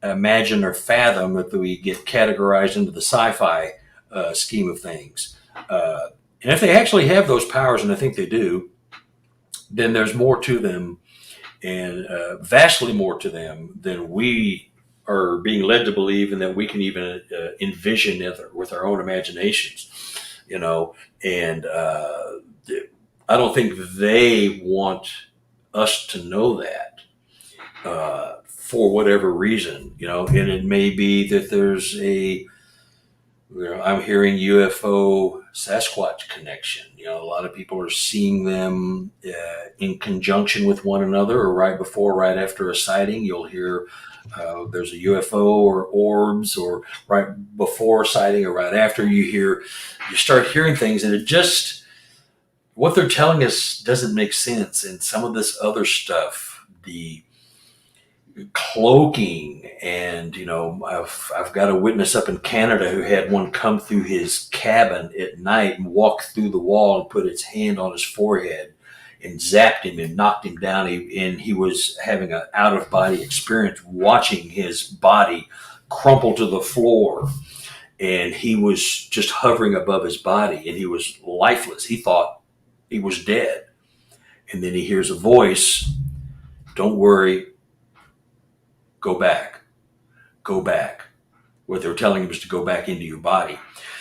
imagine or fathom that we get categorized into the sci-fi scheme of things. And if they actually have those powers, and I think they do, then there's more to them, and vastly more to them than we are being led to believe, and that we can even envision it with our own imaginations. And I don't think they want us to know that. For whatever reason, and it may be that there's I'm hearing UFO Sasquatch connection. A lot of people are seeing them in conjunction with one another, or right before, right after a sighting. You'll hear there's a UFO or orbs, or right before a sighting or right after. You start hearing things, and what they're telling us doesn't make sense. And some of this other stuff, the cloaking, and I've got a witness up in Canada who had one come through his cabin at night and walk through the wall and put its hand on his forehead and zapped him and knocked him down. He was having an out of body experience, watching his body crumple to the floor, and he was just hovering above his body, and he was lifeless. He thought he was dead, and then he hears a voice, "Don't worry. Go back. Go back." What they were telling him is to go back into your body.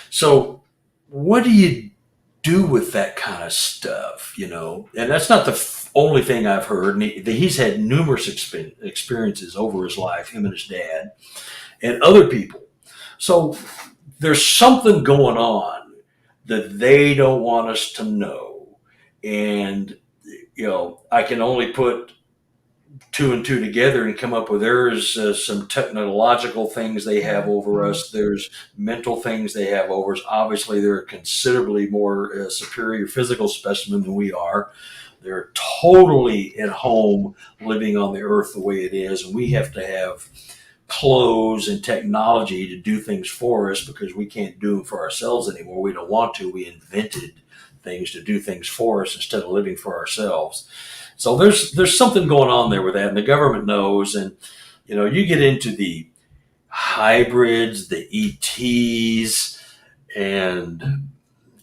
So what do you do with that kind of stuff, And that's not the only thing I've heard. And he's had numerous experiences over his life, him and his dad, and other people. So there's something going on that they don't want us to know. And, I can only put two and two together and come up with there's some technological things they have over us. There's mental things they have over us. Obviously, they're a considerably more superior physical specimen than we are. They're totally at home living on the earth the way it is. And we have to have clothes and technology to do things for us because we can't do them for ourselves anymore. We don't want to. We invented things to do things for us instead of living for ourselves. So there's something going on there with that, and the government knows. And you get into the hybrids, the ETs, and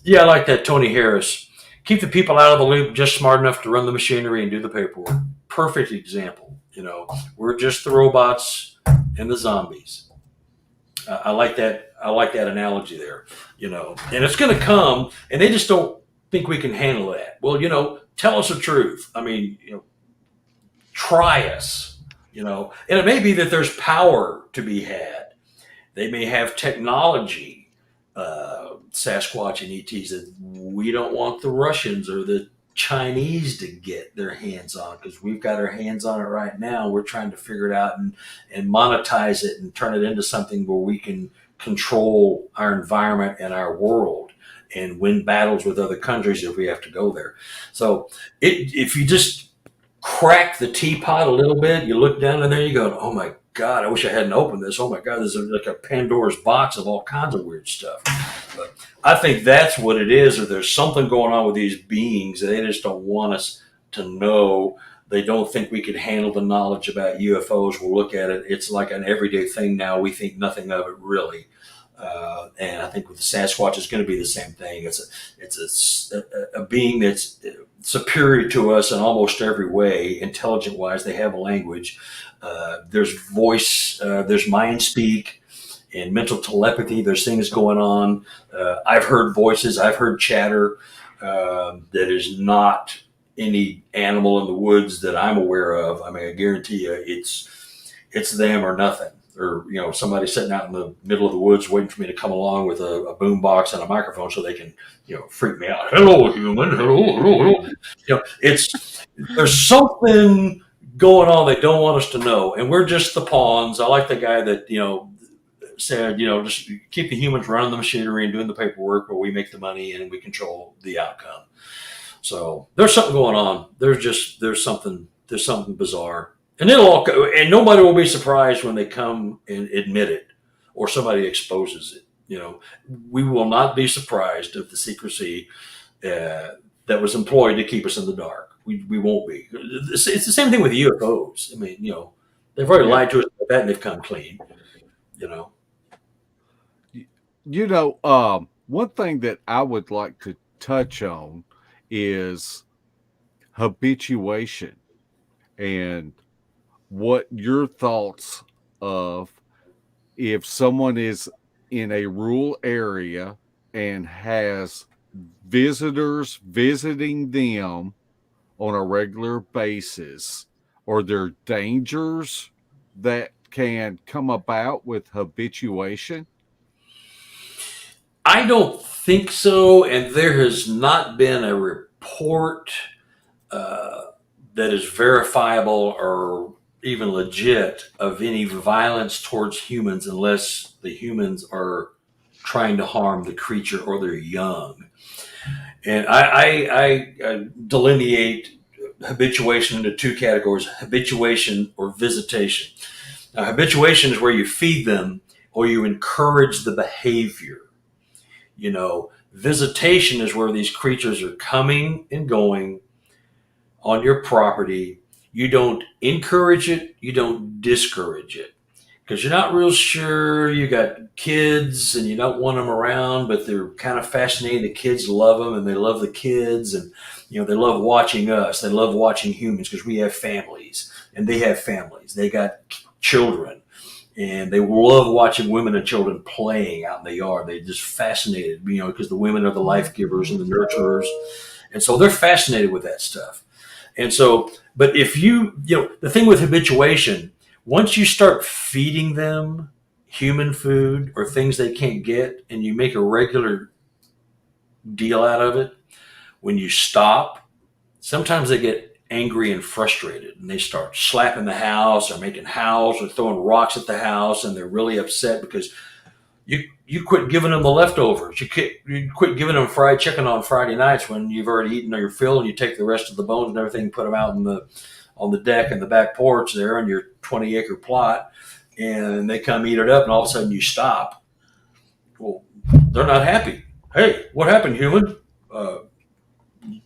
I like that Tony Harris. Keep the people out of the loop, just smart enough to run the machinery and do the paperwork. Perfect example. We're just the robots and the zombies. I like that. I like that analogy there. And it's going to come, and they just don't think we can handle that. Well, tell us the truth. I mean, try us, and it may be that there's power to be had. They may have technology, Sasquatch and ETs, that we don't want the Russians or the Chinese to get their hands on, because we've got our hands on it right now. We're trying to figure it out and monetize it and turn it into something where we can control our environment and our world and win battles with other countries if we have to go there. So if you just crack the teapot a little bit, you look down in there, you go, "Oh my God, I wish I hadn't opened this. Oh my God, there's like a Pandora's box of all kinds of weird stuff." But I think that's what it is, or there's something going on with these beings that they just don't want us to know. They don't think we could handle the knowledge about UFOs. We'll look at it. It's like an everyday thing now. We think nothing of it really. And I think with the Sasquatch, it's going to be the same thing. It's a being that's superior to us in almost every way, intelligent wise. They have a language. There's voice. There's mind speak and mental telepathy. There's things going on. I've heard voices. I've heard chatter that is not any animal in the woods that I'm aware of. I mean, I guarantee you, it's them or nothing. Or somebody sitting out in the middle of the woods waiting for me to come along with a boom box and a microphone so they can freak me out. Hello, human. Hello. There's something going on they don't want us to know, and we're just the pawns. I like the guy that said just keep the humans running the machinery and doing the paperwork, where we make the money and we control the outcome. So there's something going on. There's something bizarre. And and nobody will be surprised when they come and admit it, or somebody exposes it. We will not be surprised if the secrecy that was employed to keep us in the dark. We won't be. It's the same thing with UFOs. I mean, they've already lied to us about that, and they've come clean. One thing that I would like to touch on is habituation, and what your thoughts of if someone is in a rural area and has visitors visiting them on a regular basis, or there are dangers that can come about with habituation? I don't think so, and there has not been a report that is verifiable or even legit of any violence towards humans, unless the humans are trying to harm the creature or they're young. And I delineate habituation into two categories: habituation or visitation. Now, habituation is where you feed them or you encourage the behavior. Visitation is where these creatures are coming and going on your property. You don't encourage it, you don't discourage it, because you're not real sure. You got kids and you don't want them around, but they're kind of fascinating. The kids love them and they love the kids, and they love watching us. They love watching humans because we have families and they have families. They got children, and they love watching women and children playing out in the yard. They're just fascinated, because the women are the life givers and the nurturers. And so they're fascinated with that stuff. And so, but if the thing with habituation, once you start feeding them human food or things they can't get, and you make a regular deal out of it, when you stop, sometimes they get angry and frustrated, and they start slapping the house or making howls or throwing rocks at the house, and they're really upset because you quit giving them the leftovers. You quit giving them fried chicken on Friday nights when you've already eaten your fill, and you take the rest of the bones and everything, put them out on the deck and the back porch there on your 20-acre plot, and they come eat it up, and all of a sudden you stop. Well, they're not happy. Hey, what happened, human?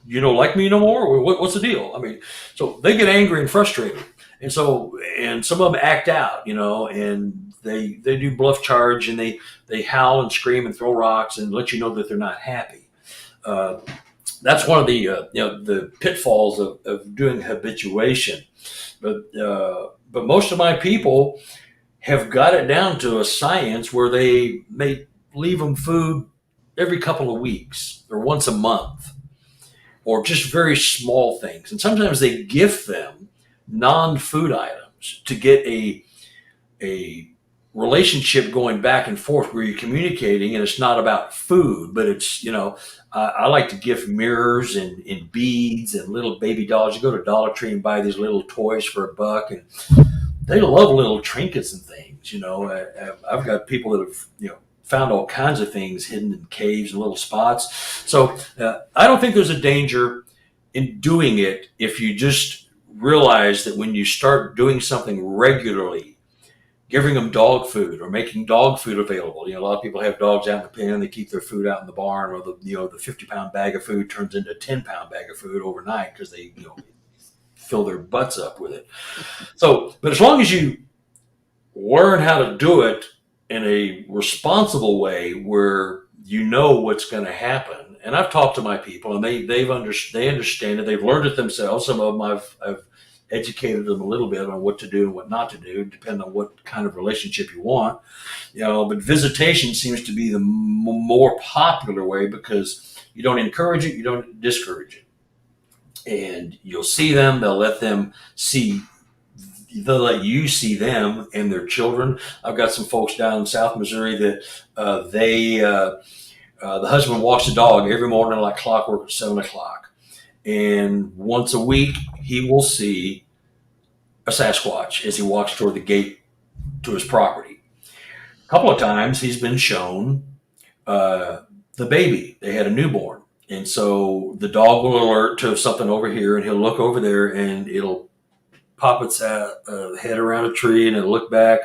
You don't like me no more? What's the deal? I mean, so they get angry and frustrated. And some of them act out, and they do bluff charge, and they howl and scream and throw rocks and let you know that they're not happy. That's one of the pitfalls of doing habituation. But most of my people have got it down to a science where they may leave them food every couple of weeks or once a month, or just very small things. And sometimes they gift them non-food items to get a relationship going back and forth where you're communicating, and it's not about food, but it's, I like to gift mirrors and beads and little baby dolls. You go to Dollar Tree and buy these little toys for $1, and they love little trinkets and things. I've got people that have, found all kinds of things hidden in caves and little spots. So I don't think there's a danger in doing it if you just realize that when you start doing something regularly, giving them dog food or making dog food available. A lot of people have dogs out in the pen. They keep their food out in the barn, or the 50-pound bag of food turns into a 10-pound bag of food overnight because they fill their butts up with it. So, but as long as you learn how to do it in a responsible way where you know what's going to happen. And I've talked to my people, and they understand it. They've learned it themselves. Some of them I've educated them a little bit on what to do and what not to do, depending on what kind of relationship you want. But visitation seems to be the more popular way because you don't encourage it, you don't discourage it, and you'll see them. They'll let you see them and their children. I've got some folks down in South Missouri that the husband walks the dog every morning like clockwork at 7 o'clock. And once a week, he will see a Sasquatch as he walks toward the gate to his property. A couple of times he's been shown the baby. They had a newborn. And so the dog will alert to something over here, and he'll look over there, and it'll pop its head around a tree, and it'll look back.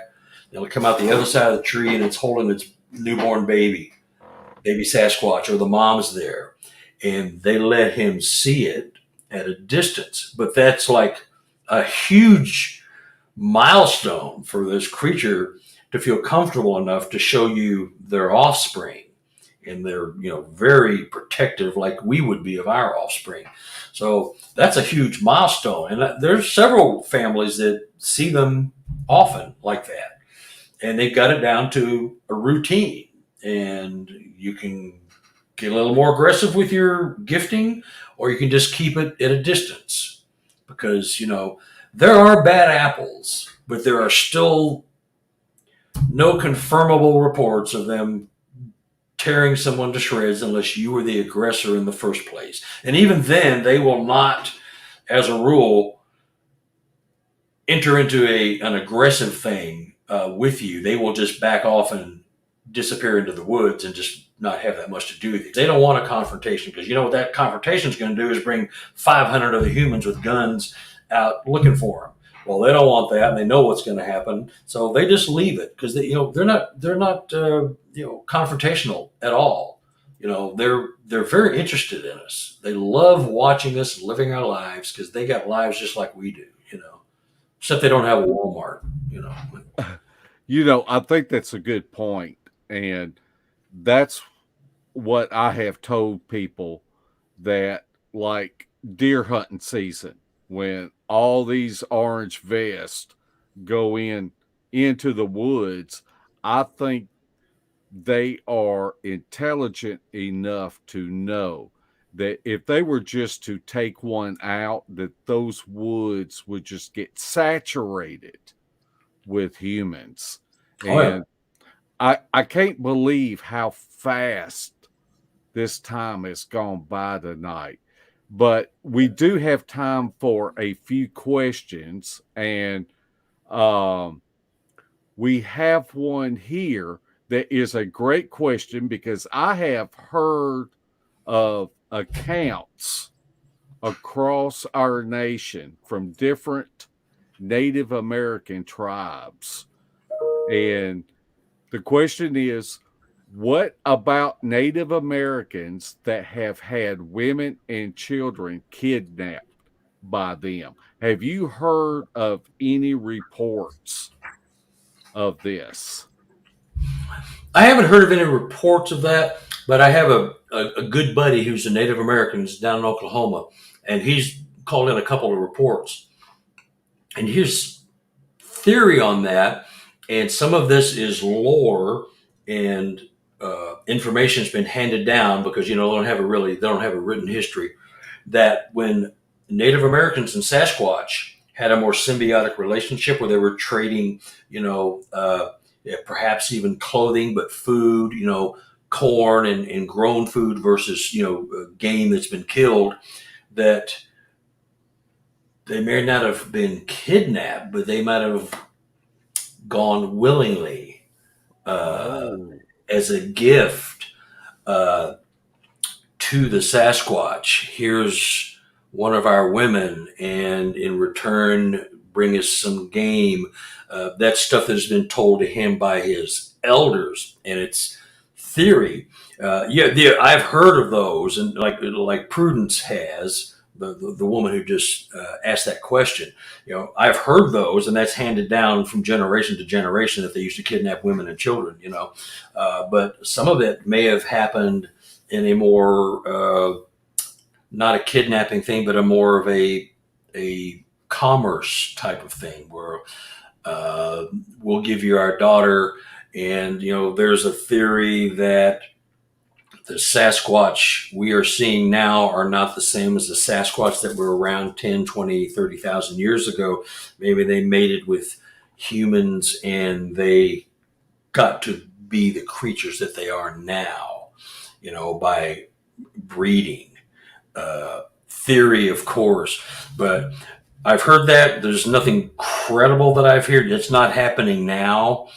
It'll come out the other side of the tree, and it's holding its newborn baby Sasquatch, or the mom's there. And they let him see it at a distance. But that's like a huge milestone for this creature to feel comfortable enough to show you their offspring. And they're, very protective, like we would be of our offspring. So that's a huge milestone. And there's several families that see them often like that. And they've got it down to a routine. And you can get a little more aggressive with your gifting, or you can just keep it at a distance. Because, there are bad apples, but there are still no confirmable reports of them tearing someone to shreds unless you were the aggressor in the first place. And even then, they will not, as a rule, enter into an aggressive thing with you. They will just back off and disappear into the woods and just not have that much to do with you. They don't want a confrontation, because what that confrontation is going to do is bring 500 other humans with guns out looking for them. Well, they don't want that, and they know what's going to happen, so they just leave it because they're not confrontational at all. They're very interested in us. They love watching us living our lives because they got lives just like we do. Except they don't have a Walmart. I think that's a good point, and that's what I have told people, that like deer hunting season, when all these orange vests go into the woods, I think they are intelligent enough to know that if they were just to take one out, that those woods would just get saturated with humans. Oh, yeah. And I can't believe how fast this time has gone by tonight. But we do have time for a few questions, and we have one here that is a great question, because I have heard of accounts across our nation from different Native American tribes. And the question is, what about Native Americans that have had women and children kidnapped by them? Have you heard of any reports of this? I haven't heard of any reports of that, but I have a good buddy who's a Native American who's down in Oklahoma, and he's called in a couple of reports. And his theory on that, and some of this is lore and information has been handed down because they don't have a written history, that when Native Americans and Sasquatch had a more symbiotic relationship where they were trading, perhaps even clothing, but food, corn and grown food versus, game that's been killed, that they may not have been kidnapped, but they might have gone willingly as a gift to the Sasquatch. Here's one of our women, and in return, bring us some game. That's stuff that has been told to him by his elders, and it's theory. I've heard of those, and like Prudence has, the woman who just asked that question. I've heard those, and that's handed down from generation to generation that they used to kidnap women and children. But some of it may have happened in a more not a kidnapping thing, but a more of a commerce type of thing where we'll give you our daughter, and there's a theory that the Sasquatch we are seeing now are not the same as the Sasquatch that were around 10, 20, 30,000 years ago. Maybe they mated with humans and they got to be the creatures that they are now, by breeding. Theory, of course, but I've heard that. There's nothing credible that I've heard. It's not happening now,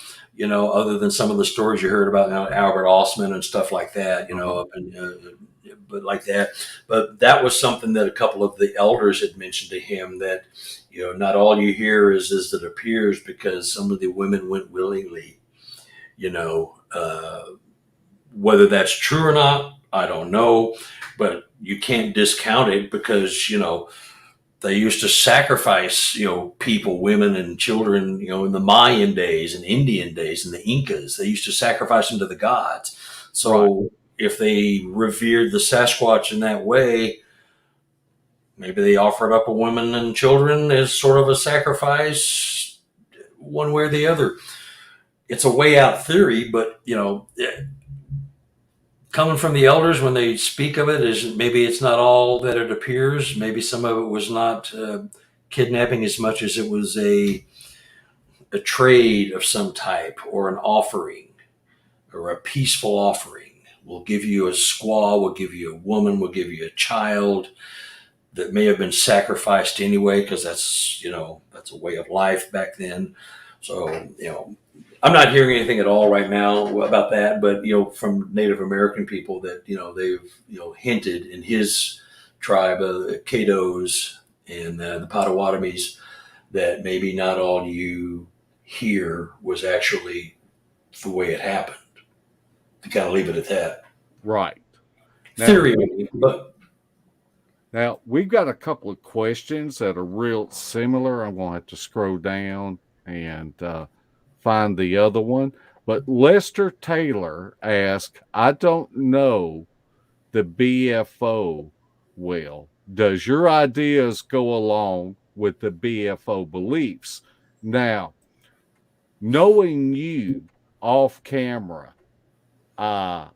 other than some of the stories you heard about Albert Osman and stuff like that, but like that. But that was something that a couple of the elders had mentioned to him, that, not all you hear is it appears, because some of the women went willingly, whether that's true or not, I don't know, but you can't discount it because, they used to sacrifice, people, women and children, in the Mayan days and Indian days and the Incas. They used to sacrifice them to the gods. So if they revered the Sasquatch in that way, maybe they offered up a women and children as sort of a sacrifice, one way or the other. It's a way out theory, but, coming from the elders when they speak of it, is maybe it's not all that it appears. Maybe some of it was not kidnapping as much as it was a trade of some type, or an offering, or a peaceful offering. We'll give you a squaw, we'll give you a woman, we'll give you a child that may have been sacrificed anyway, because that's a way of life back then. So, I'm not hearing anything at all right now about that, but, from Native American people that, they've, hinted in his tribe, the Caddos and the Potawatomis, that maybe not all you hear was actually the way it happened. To kind of leave it at that. Right. Theory, but. Now, we've got a couple of questions that are real similar. I'm going to have to scroll down and find the other one. But Lester Taylor asked, I don't know the BFO well. Does your ideas go along with the BFO beliefs? Now, knowing you off camera, I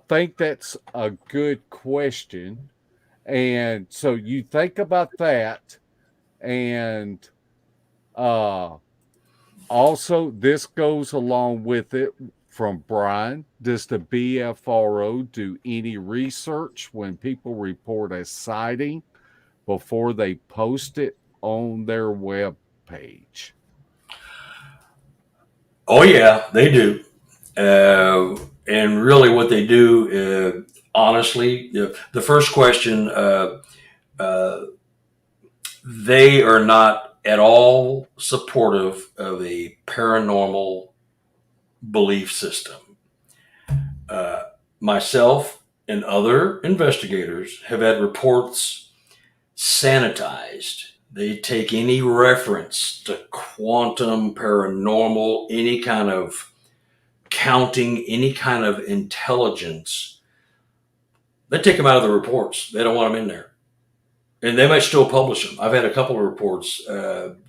think that's a good question. And so you think about that. And also, this goes along with it from Brian. Does the BFRO do any research when people report a sighting before they post it on their web page? Oh, yeah, they do. And really what they do, honestly, the first question, they are not at all supportive of a paranormal belief system. Myself and other investigators have had reports sanitized. They take any reference to quantum, paranormal, any kind of counting, any kind of intelligence. They take them out of the reports. They don't want them in there. And they might still publish them. I've had a couple of reports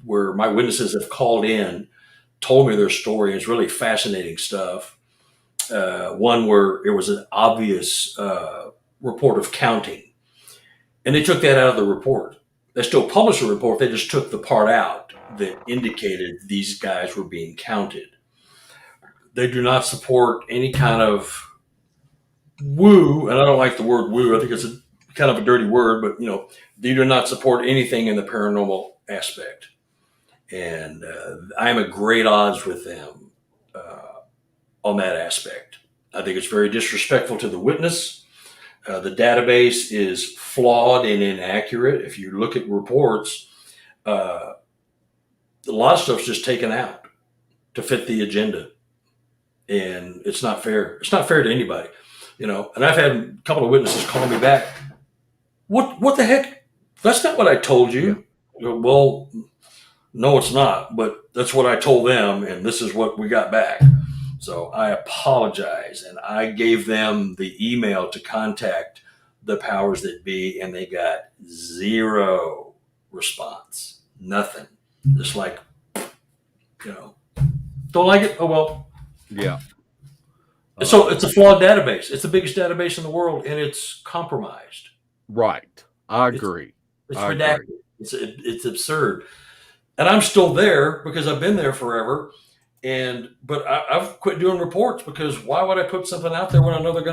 where my witnesses have called in, told me their story. It's really fascinating stuff. One where it was an obvious report of counting. And they took that out of the report. They still published a report. They just took the part out that indicated these guys were being counted. They do not support any kind of woo. And I don't like the word woo. I think it's kind of a dirty word, but they do not support anything in the paranormal aspect. And I am at great odds with them on that aspect. I think it's very disrespectful to the witness. The database is flawed and inaccurate. If you look at reports, a lot of stuff's just taken out to fit the agenda. And it's not fair. It's not fair to anybody, And I've had a couple of witnesses call me back. What the heck? That's not what I told you. Well, no, it's not, but that's what I told them, and this is what we got back. So I apologize, and I gave them the email to contact the powers that be, and they got zero response. Nothing. Just like, don't like it? Oh, well. Yeah. So it's a flawed database. It's the biggest database in the world, and it's compromised. Right. I agree. It's redacted. It's absurd. And I'm still there because I've been there forever. But I've quit doing reports because why would I put something out there when I know they're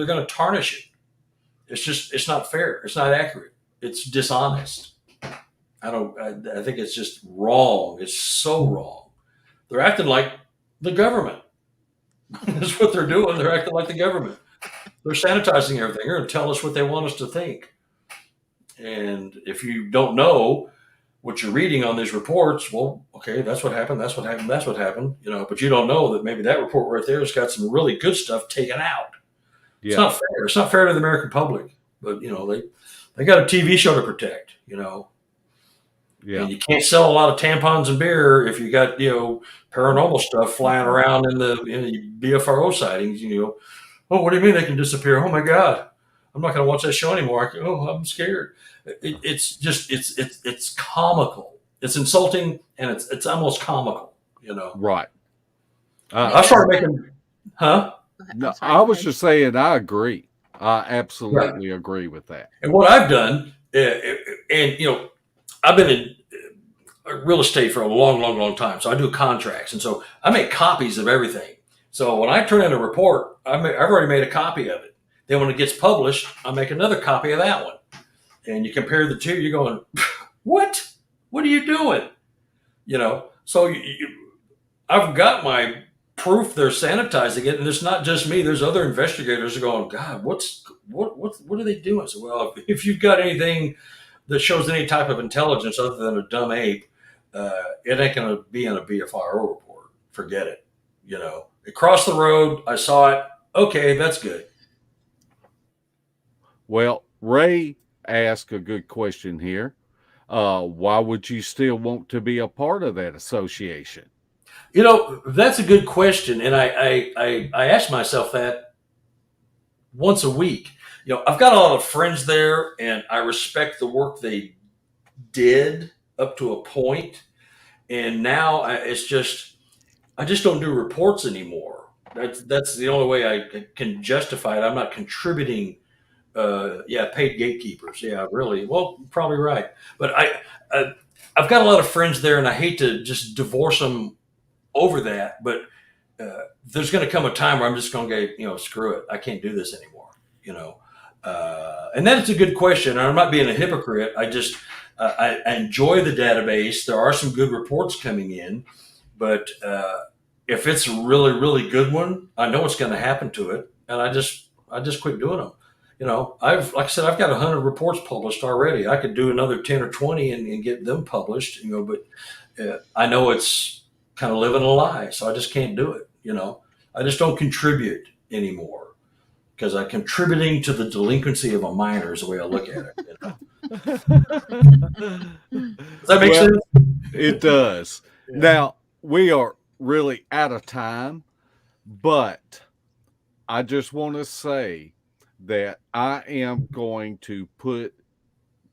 gonna tarnish it? It's not fair. It's not accurate. It's dishonest. I think it's just wrong. It's so wrong. They're acting like the government. That's what they're doing. They're acting like the government. They're sanitizing everything. They're going to tell us what they want us to think. And if you don't know what you're reading on these reports, well, okay, that's what happened. That's what happened. That's what happened. But you don't know that maybe that report right there has got some really good stuff taken out. Yeah. It's not fair. It's not fair to the American public. But they got a TV show to protect. Yeah. And you can't sell a lot of tampons and beer if you got paranormal stuff flying around in the BFRO sightings. Oh, what do you mean they can disappear? Oh my God, I'm not going to watch that show anymore. I'm scared. It's comical. It's insulting, and it's almost comical. Right. I started making. Huh? No, I was just saying. I agree. I absolutely agree with that. And what I've done, I've been in real estate for a long, long, long time. So I do contracts. And so I make copies of everything. So when I turn in a report, I've already made a copy of it. Then when it gets published, I make another copy of that one. And you compare the two, you're going, what? What are you doing? So I've got my proof they're sanitizing it. And it's not just me. There's other investigators who are going, God, what are they doing? So, well, if you've got anything that shows any type of intelligence other than a dumb ape, it ain't going to be in a BFRO report. Forget it. It crossed the road. I saw it. Okay, that's good. Well, Ray asked a good question here. Why would you still want to be a part of that association? That's a good question. And I ask myself that once a week. I've got a lot of friends there, and I respect the work they did up to a point. And now I just don't do reports anymore. That's the only way I can justify it. I'm not contributing. Paid gatekeepers. Yeah, really. Well, probably right. But I've got a lot of friends there, and I hate to just divorce them over that. But there's going to come a time where I'm just going to go, screw it. I can't do this anymore. And that is a good question. I'm not being a hypocrite. I enjoy the database. There are some good reports coming in, but if it's a really, really good one, I know what's going to happen to it, and I just quit doing them. I've got 100 reports published already. I could do another 10 or 20 and get them published. But I know it's kind of living a lie, so I just can't do it. I just don't contribute anymore. Because I'm contributing to the delinquency of a minor is the way I look at it. Does that make sense? It does. Yeah. Now, we are really out of time, but I just want to say that I am going to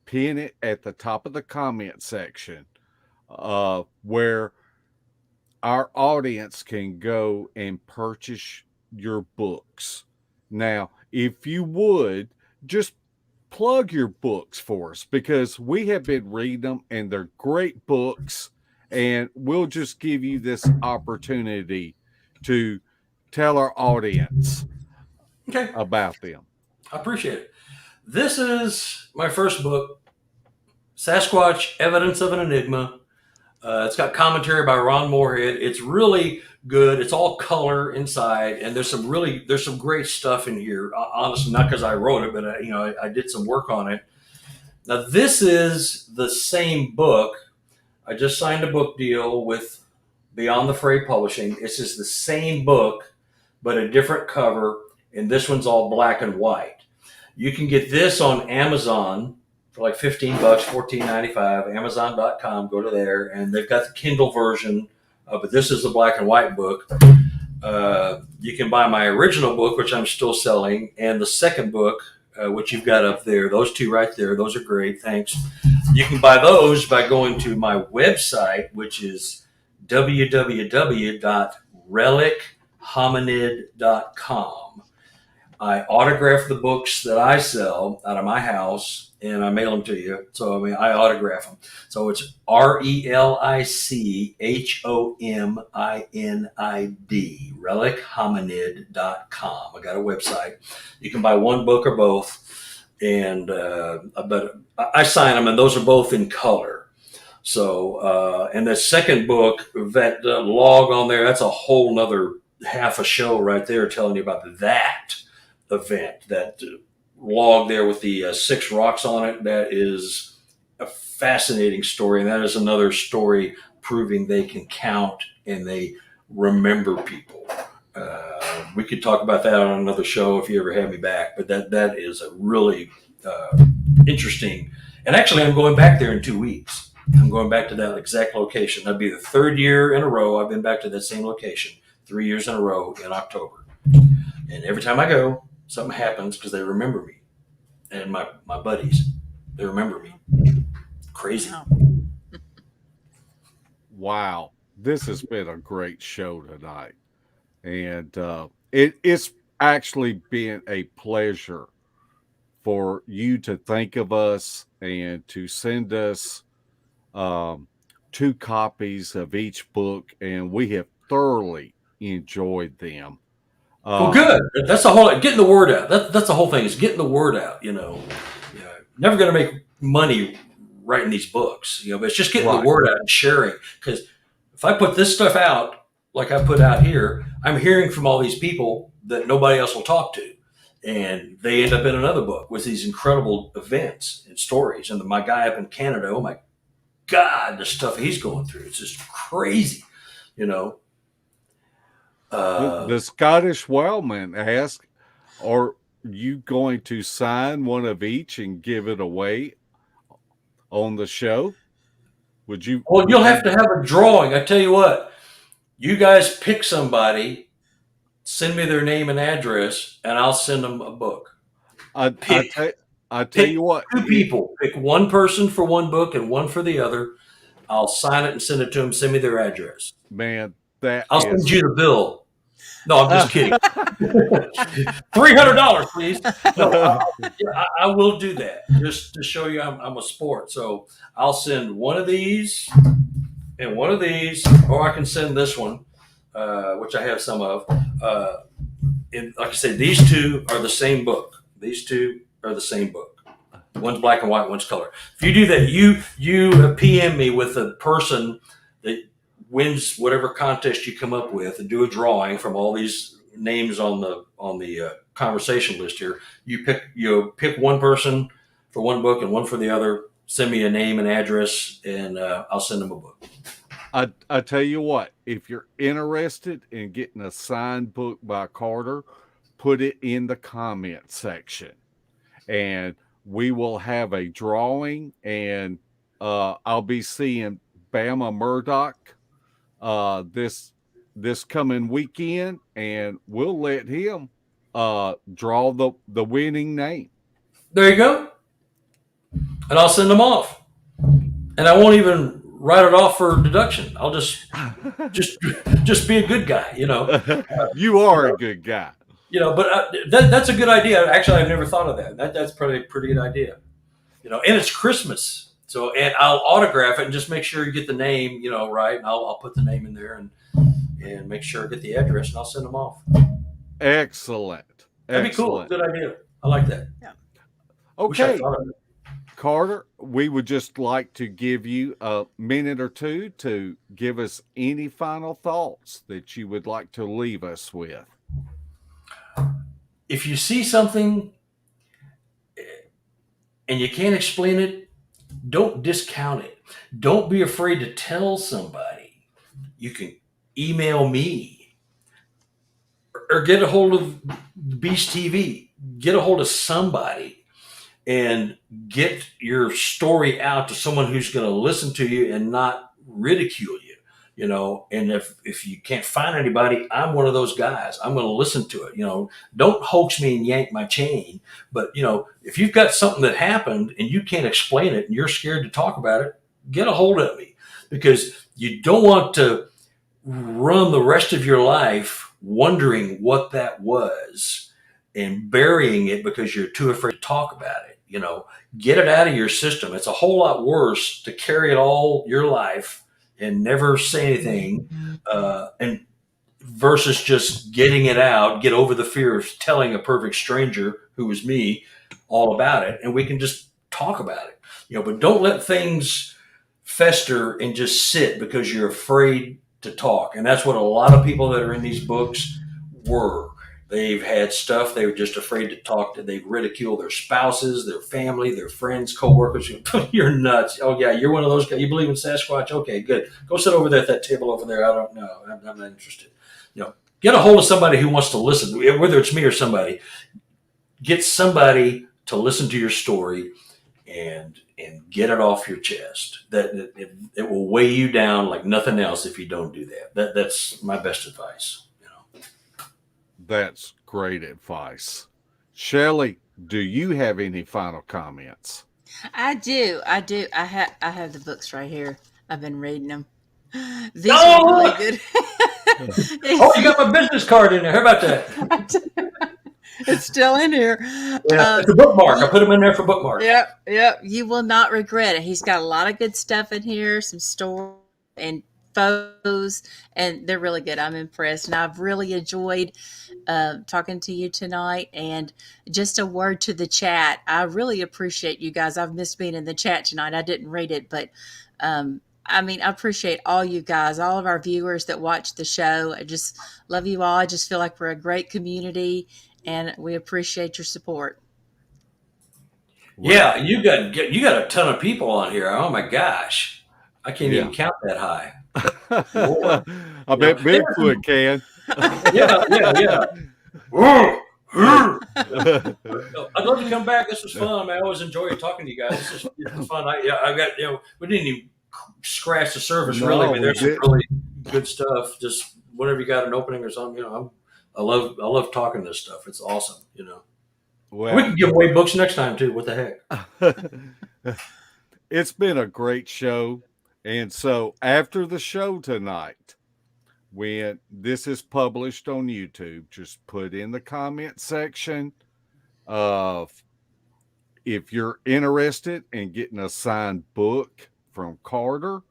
pin it at the top of the comment section where our audience can go and purchase your books. Now, if you would, just plug your books for us, because we have been reading them and they're great books, and we'll just give you this opportunity to tell our audience about them. I appreciate it. This is my first book, Sasquatch, Evidence of an Enigma. It's got commentary by Ron Moorhead. It's really good. It's all color inside, and there's some great stuff in here. Honestly, not because I wrote it, but I did some work on it. Now, this is the same book. I just signed a book deal with Beyond the Fray Publishing. This is the same book, but a different cover, and this one's all black and white. You can get this on Amazon for like $15, $14.95. Amazon.com. Go to there, and they've got the Kindle version. But this is the black and white book. You can buy my original book, which I'm still selling, and the second book, which you've got up there. Those two right there. Those are great. Thanks. You can buy those by going to my website, which is www.relichominid.com. I autograph the books that I sell out of my house, and I mail them to you. So, I mean, I autograph them. So it's RELICHOMINID, relichominid.com. I got a website. You can buy one book or both. And but I sign them, and those are both in color. So, and the second book, that log on there, that's a whole nother half a show right there telling you about that event, that log there with the 6 rocks on it. That is a fascinating story. And that is another story proving they can count and they remember people. We could talk about that on another show if you ever have me back, but that is a really interesting. And actually, I'm going back there in 2 weeks. I'm going back to that exact location. That'd be the 3rd year in a row I've been back to that same location, 3 years in a row in October. And every time I go, something happens because they remember me. And my buddies, they remember me. Crazy. Wow. This has been a great show tonight. And it's actually been a pleasure for you to think of us and to send us 2 copies of each book, and we have thoroughly enjoyed them. Well, good. That's the whole getting the word out. That's the whole thing, is getting the word out. Never going to make money writing these books, but it's just getting the word out and sharing. Because if I put this stuff out like I put out here, I'm hearing from all these people that nobody else will talk to, and they end up in another book with these incredible events and stories. And my guy up in Canada, oh my God, the stuff he's going through, it's just crazy, The Scottish Wildman asked, are you going to sign one of each and give it away on the show? Would you? Well, you'll have to have a drawing. I tell you what, you guys pick somebody, send me their name and address, and I'll send them a book. I tell you what, 2 people. Pick one person for one book and one for the other. I'll sign it and send it to them. Send me their address. Man, I'll send you the bill. No, I'm just kidding. $300, please. No, I will do that just to show you I'm a sport. So I'll send one of these and one of these, or I can send this one, which I have some of. And like I said, these 2 are the same book. These 2 are the same book. One's black and white, one's color. If you do that, you PM me with a person that wins whatever contest you come up with, and do a drawing from all these names on the conversation list here. You pick one person for one book and one for the other. Send me a name and address, and I'll send them a book. I tell you what, if you're interested in getting a signed book by Carter, put it in the comment section, and we will have a drawing, and I'll be seeing Bama Murdoch this coming weekend, and we'll let him draw the winning name. There you go. And I'll send them off. And I won't even write it off for deduction. I'll just be a good guy, You are a good guy. But that's a good idea. Actually, I've never thought of that. That's probably a pretty good idea. And it's Christmas. So, and I'll autograph it and just make sure you get the name, right. And I'll put the name in there and make sure I get the address, and I'll send them off. Excellent. That'd be cool. Good idea. I like that. Yeah. Okay. Carter, we would just like to give you a minute or 2 to give us any final thoughts that you would like to leave us with. If you see something and you can't explain it, don't discount it. Don't be afraid to tell somebody. You can email me or get a hold of Beast TV. Get a hold of somebody and get your story out to someone who's going to listen to you and not ridicule you. And if you can't find anybody, I'm one of those guys. I'm going to listen to it. Don't hoax me and yank my chain. But, if you've got something that happened and you can't explain it and you're scared to talk about it, get a hold of me, because you don't want to run the rest of your life wondering what that was and burying it because you're too afraid to talk about it. Get it out of your system. It's a whole lot worse to carry it all your life and never say anything, and versus just getting it out, get over the fear of telling a perfect stranger, who was me, all about it, and we can just talk about it. But don't let things fester and just sit because you're afraid to talk. And that's what a lot of people that are in these books were. They've had stuff. They were just afraid to talk. They ridicule their spouses, their family, their friends, coworkers. You're nuts. Oh yeah, you're one of those guys. You believe in Sasquatch? Okay, good. Go sit over there at that table over there. I don't know. I'm not interested. Get a hold of somebody who wants to listen, whether it's me or somebody. Get somebody to listen to your story and get it off your chest. That it will weigh you down like nothing else if you don't do that. That's my best advice. That's great advice. Shelley, do you have any final comments? I do. I have the books right here. I've been reading them. These are really good. Oh, you got my business card in there. How about that? It's still in here. Yeah, it's a bookmark. I put them in there for bookmarks. Yep. You will not regret it. He's got a lot of good stuff in here, some stories and photos, and they're really good. I'm impressed, and I've really enjoyed talking to you tonight. And just a word to the chat, I really appreciate you guys. I've missed being in the chat tonight. I didn't read it, but I appreciate all you guys, all of our viewers that watch the show. I just love you all. I just feel like we're a great community, and we appreciate your support. Yeah, you got a ton of people on here. Oh my gosh, I can't even count that high. I bet Bigfoot can. Yeah. I'd love to come back. This was fun. I always enjoy talking to you guys. This is fun. I got we didn't even scratch the surface really, but there's some really good stuff. Just whenever you got an opening or something, I love talking this stuff. It's awesome. Well, we can give away books next time too. What the heck? It's been a great show. And so after the show tonight, when this is published on YouTube, just put in the comment section of if you're interested in getting a signed book from Carter,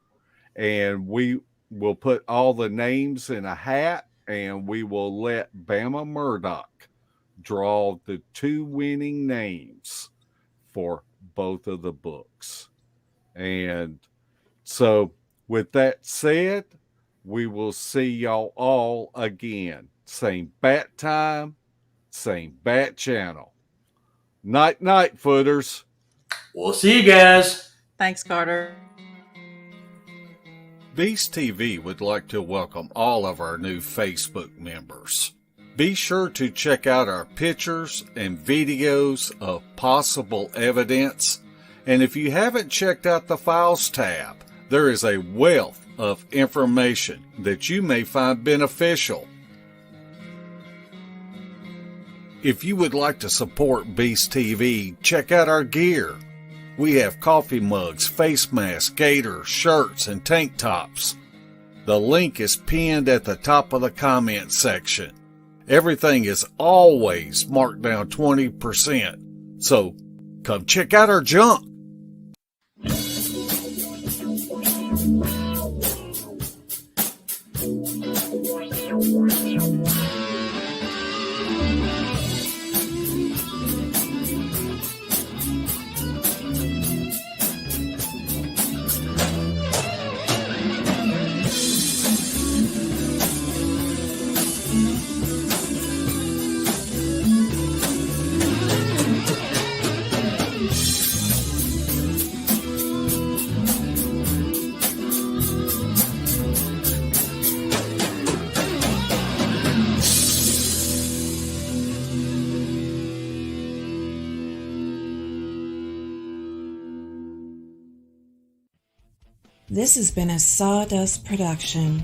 and we will put all the names in a hat, and we will let Bama Murdoch draw the 2 winning names for both of the books. And so with that said, we will see y'all all again. Same bat time, same bat channel. Night, night, footers. We'll see you guys. Thanks, Carter. Beast TV would like to welcome all of our new Facebook members. Be sure to check out our pictures and videos of possible evidence. And if you haven't checked out the Files tab, there is a wealth of information that you may find beneficial. If you would like to support Beast TV, check out our gear. We have coffee mugs, face masks, gaiters, shirts, and tank tops. The link is pinned at the top of the comment section. Everything is always marked down 20%. So come check out our junk. This has been a Sawdust production.